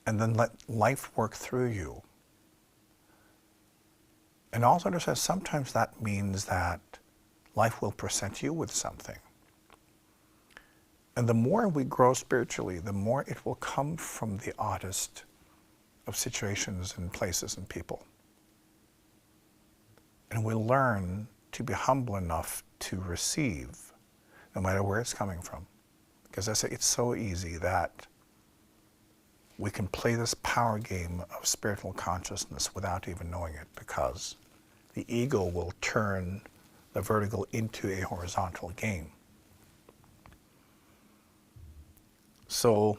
and then let life work through you. And also understand sometimes that means that life will present you with something. And the more we grow spiritually, the more it will come from the oddest of situations and places and people. And we'll learn to be humble enough to receive, no matter where it's coming from. Because I say it's so easy that we can play this power game of spiritual consciousness without even knowing it, because the ego will turn the vertical into a horizontal game. So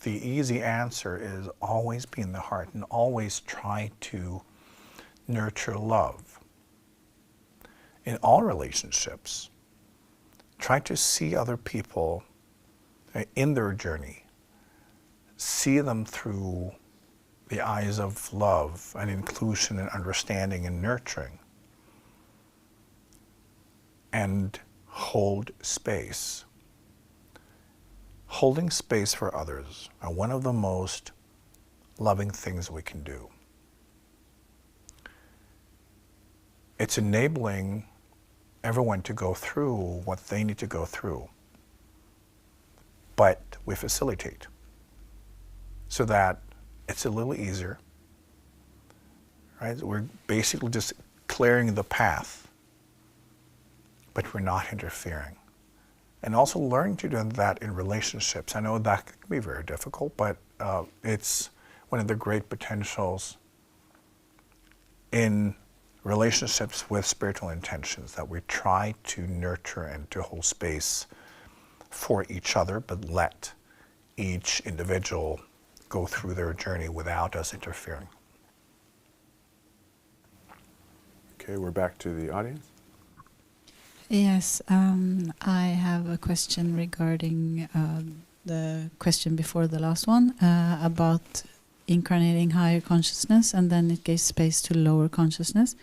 the easy answer is always be in the heart and always try to nurture love. In all relationships, try to see other people in their journey. See them through the eyes of love and inclusion and understanding and nurturing. And hold space. Holding space for others are one of the most loving things we can do. It's enabling everyone to go through what they need to go through, but we facilitate so that it's a little easier, right? We're basically just clearing the path, but we're not interfering. And also learning to do that in relationships. I know that can be very difficult, but it's one of the great potentials in relationships with spiritual intentions, that we try to nurture and to hold space for each other, but let each individual go through their journey without us interfering. Okay, we're back to the audience. Yes, I have a question regarding the question before the last one about incarnating higher consciousness, and then it gives space to lower consciousness.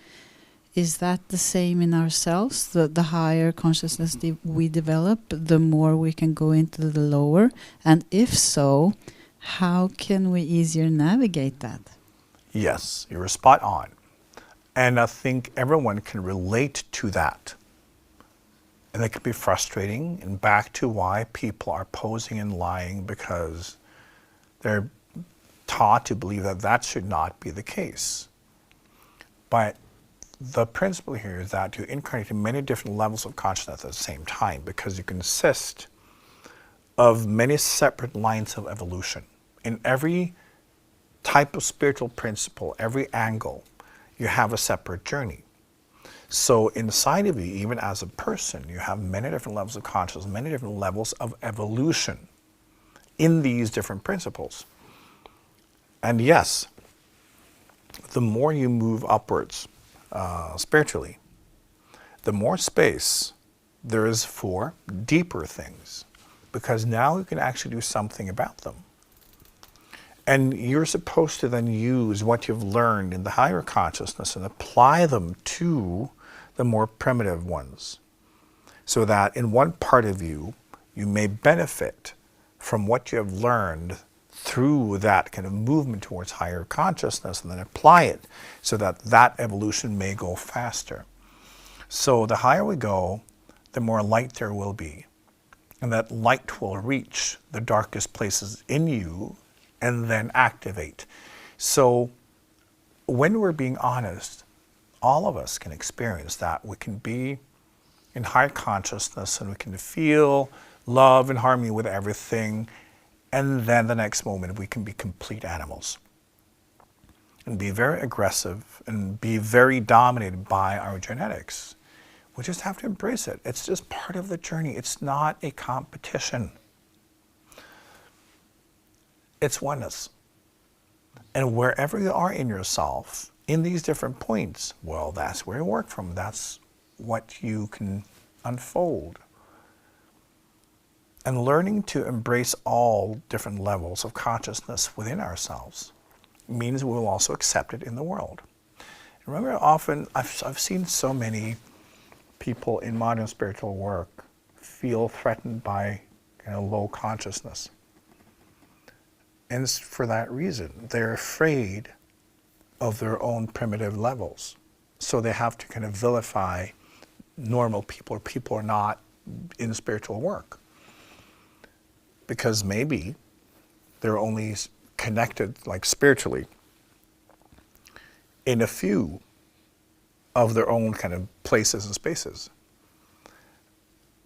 Is that the same in ourselves? The higher consciousness we develop, the more we can go into the lower? And if so, how can we easier navigate that? Yes, you're spot on. And I think everyone can relate to that. And it can be frustrating, and back to why people are posing and lying, because they're taught to believe that that should not be the case. But the principle here is that you incarnate in many different levels of consciousness at the same time, because you consist of many separate lines of evolution. In every type of spiritual principle, every angle, you have a separate journey. So inside of you, even as a person, you have many different levels of consciousness, many different levels of evolution in these different principles. And yes, the more you move upwards spiritually, the more space there is for deeper things, because now you can actually do something about them. And you're supposed to then use what you've learned in the higher consciousness and apply them to the more primitive ones, so that in one part of you, you may benefit from what you have learned through that kind of movement towards higher consciousness, and then apply it so that that evolution may go faster. So the higher we go, the more light there will be. And that light will reach the darkest places in you and then activate. So when we're being honest, all of us can experience that. We can be in high consciousness and we can feel love and harmony with everything. And then the next moment we can be complete animals and be very aggressive and be very dominated by our genetics. We just have to embrace it. It's just part of the journey. It's not a competition. It's oneness. And wherever you are in yourself, in these different points, well, that's where you work from. That's what you can unfold. And learning to embrace all different levels of consciousness within ourselves means we will also accept it in the world. Remember, often I've seen so many people in modern spiritual work feel threatened by low consciousness. And it's for that reason. They're afraid of their own primitive levels. So they have to kind of vilify normal people, or people who are not in spiritual work. Because maybe they're only connected, like spiritually, in a few of their own kind of places and spaces.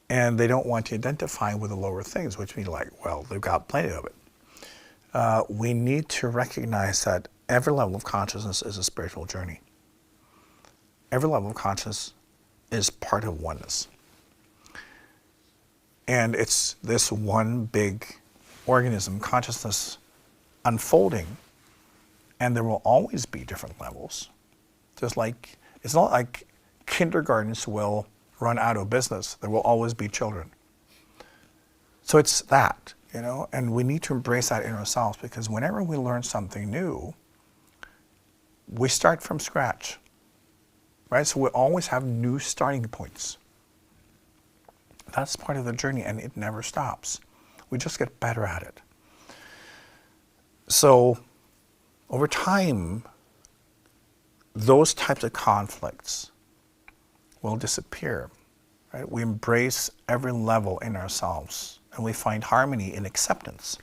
And they don't want to identify with the lower things, which means like, well, they've got plenty of it. We need to recognize that every level of consciousness is a spiritual journey. Every level of consciousness is part of oneness. And it's this one big organism, consciousness, unfolding, and there will always be different levels. Just like, it's not like kindergartens will run out of business. There will always be children. So it's that, you know, and we need to embrace that in ourselves, because whenever we learn something new, we start from scratch, right? So we always have new starting points. That's part of the journey, and it never stops. We just get better at it. So over time, those types of conflicts will disappear, right? We embrace every level in ourselves, and we find harmony in acceptance.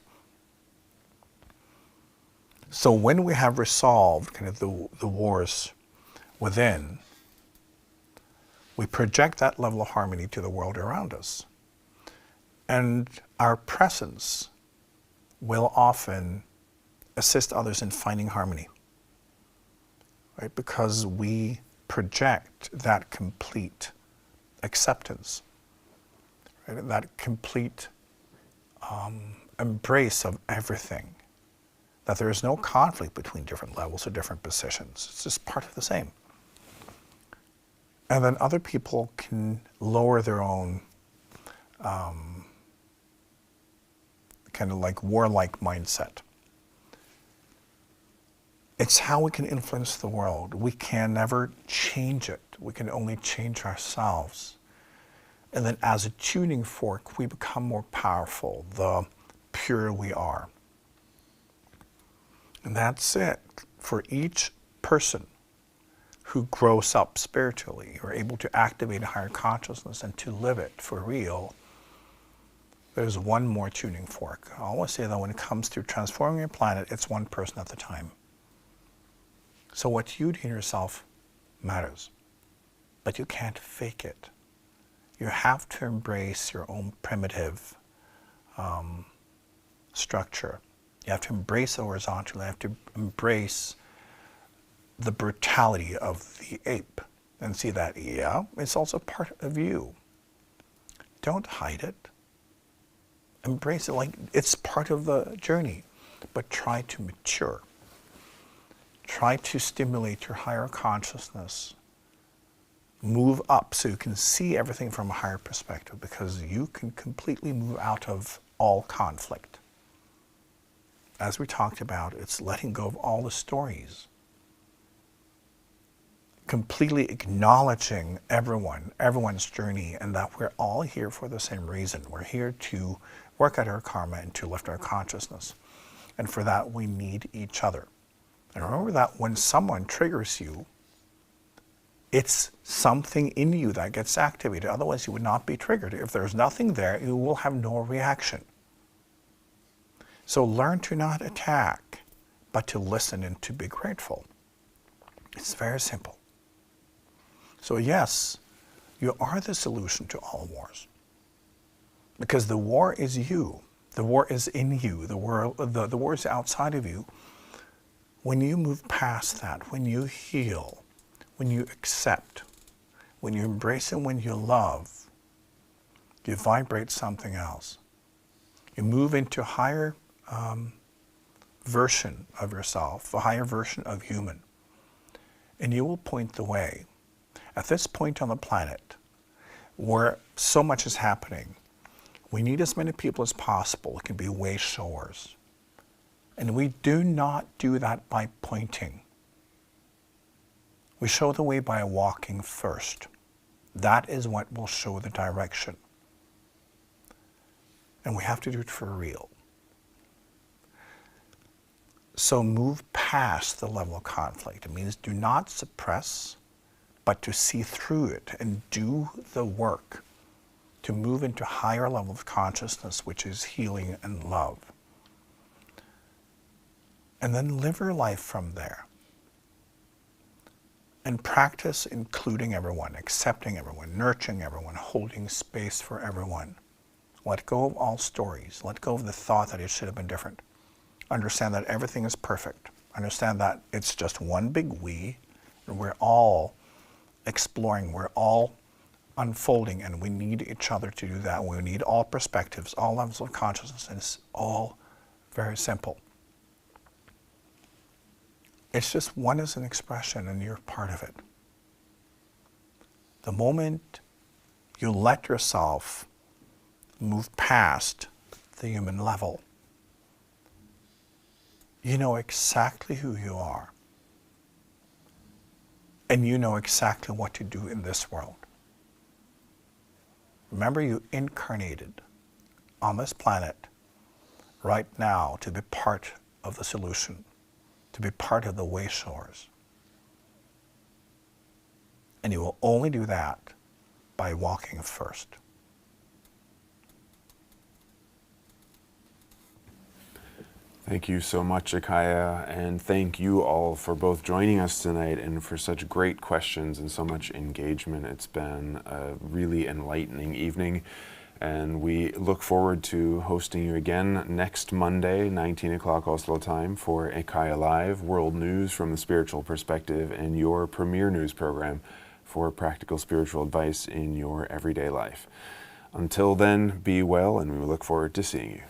So when we have resolved kind of the wars within, we project that level of harmony to the world around us. And our presence will often assist others in finding harmony, right? Because we project that complete acceptance, right? That complete embrace of everything, that there is no conflict between different levels or different positions. It's just part of the same. And then other people can lower their own kind of like warlike mindset. It's how we can influence the world. We can never change it. We can only change ourselves. And then as a tuning fork, we become more powerful, the purer we are. And that's it. For each person who grows up spiritually, or able to activate a higher consciousness and to live it for real, there's one more tuning fork. I always say that when it comes to transforming your planet, it's one person at a time. So what you do in yourself matters, but you can't fake it. You have to embrace your own primitive structure. You have to embrace the horizontal. You have to embrace the brutality of the ape and see that, yeah, it's also part of you. Don't hide it. Embrace it like it's part of the journey, but try to mature. Try to stimulate your higher consciousness. Move up so you can see everything from a higher perspective, because you can completely move out of all conflict. As we talked about, it's letting go of all the stories. Completely acknowledging everyone's journey, and that we're all here for the same reason. We're here to work at our karma and to lift our consciousness. And for that, we need each other. And remember that when someone triggers you, it's something in you that gets activated. Otherwise, you would not be triggered. If there's nothing there, you will have no reaction. So learn to not attack, but to listen and to be grateful. It's very simple. So yes, you are the solution to all wars. Because the war is you. The war is in you. The war is outside of you. When you move past that, when you heal, when you accept, when you embrace and when you love, you vibrate something else. You move into a higher version of yourself, a higher version of human. And you will point the way. At this point on the planet, where so much is happening, we need as many people as possible. It can be way showers. And we do not do that by pointing. We show the way by walking first. That is what will show the direction. And we have to do it for real. So move past the level of conflict. It means do not suppress, but to see through it and do the work to move into a higher level of consciousness, which is healing and love. And then live your life from there. And practice including everyone, accepting everyone, nurturing everyone, holding space for everyone. Let go of all stories. Let go of the thought that it should have been different. Understand that everything is perfect. Understand that it's just one big we, and we're all exploring. We're all unfolding, and we need each other to do that. We need all perspectives, all levels of consciousness, and it's all very simple. It's just one is an expression and you're part of it. The moment you let yourself move past the human level, you know exactly who you are. And you know exactly what to do in this world. Remember, you incarnated on this planet right now to be part of the solution, to be part of the way shores. And you will only do that by walking first. Thank you so much, IKYA, and thank you all for both joining us tonight and for such great questions and so much engagement. It's been a really enlightening evening, and we look forward to hosting you again next Monday, 19 o'clock Oslo time, for IKYA Live, world news from the spiritual perspective, and your premier news program for practical spiritual advice in your everyday life. Until then, be well, and we look forward to seeing you.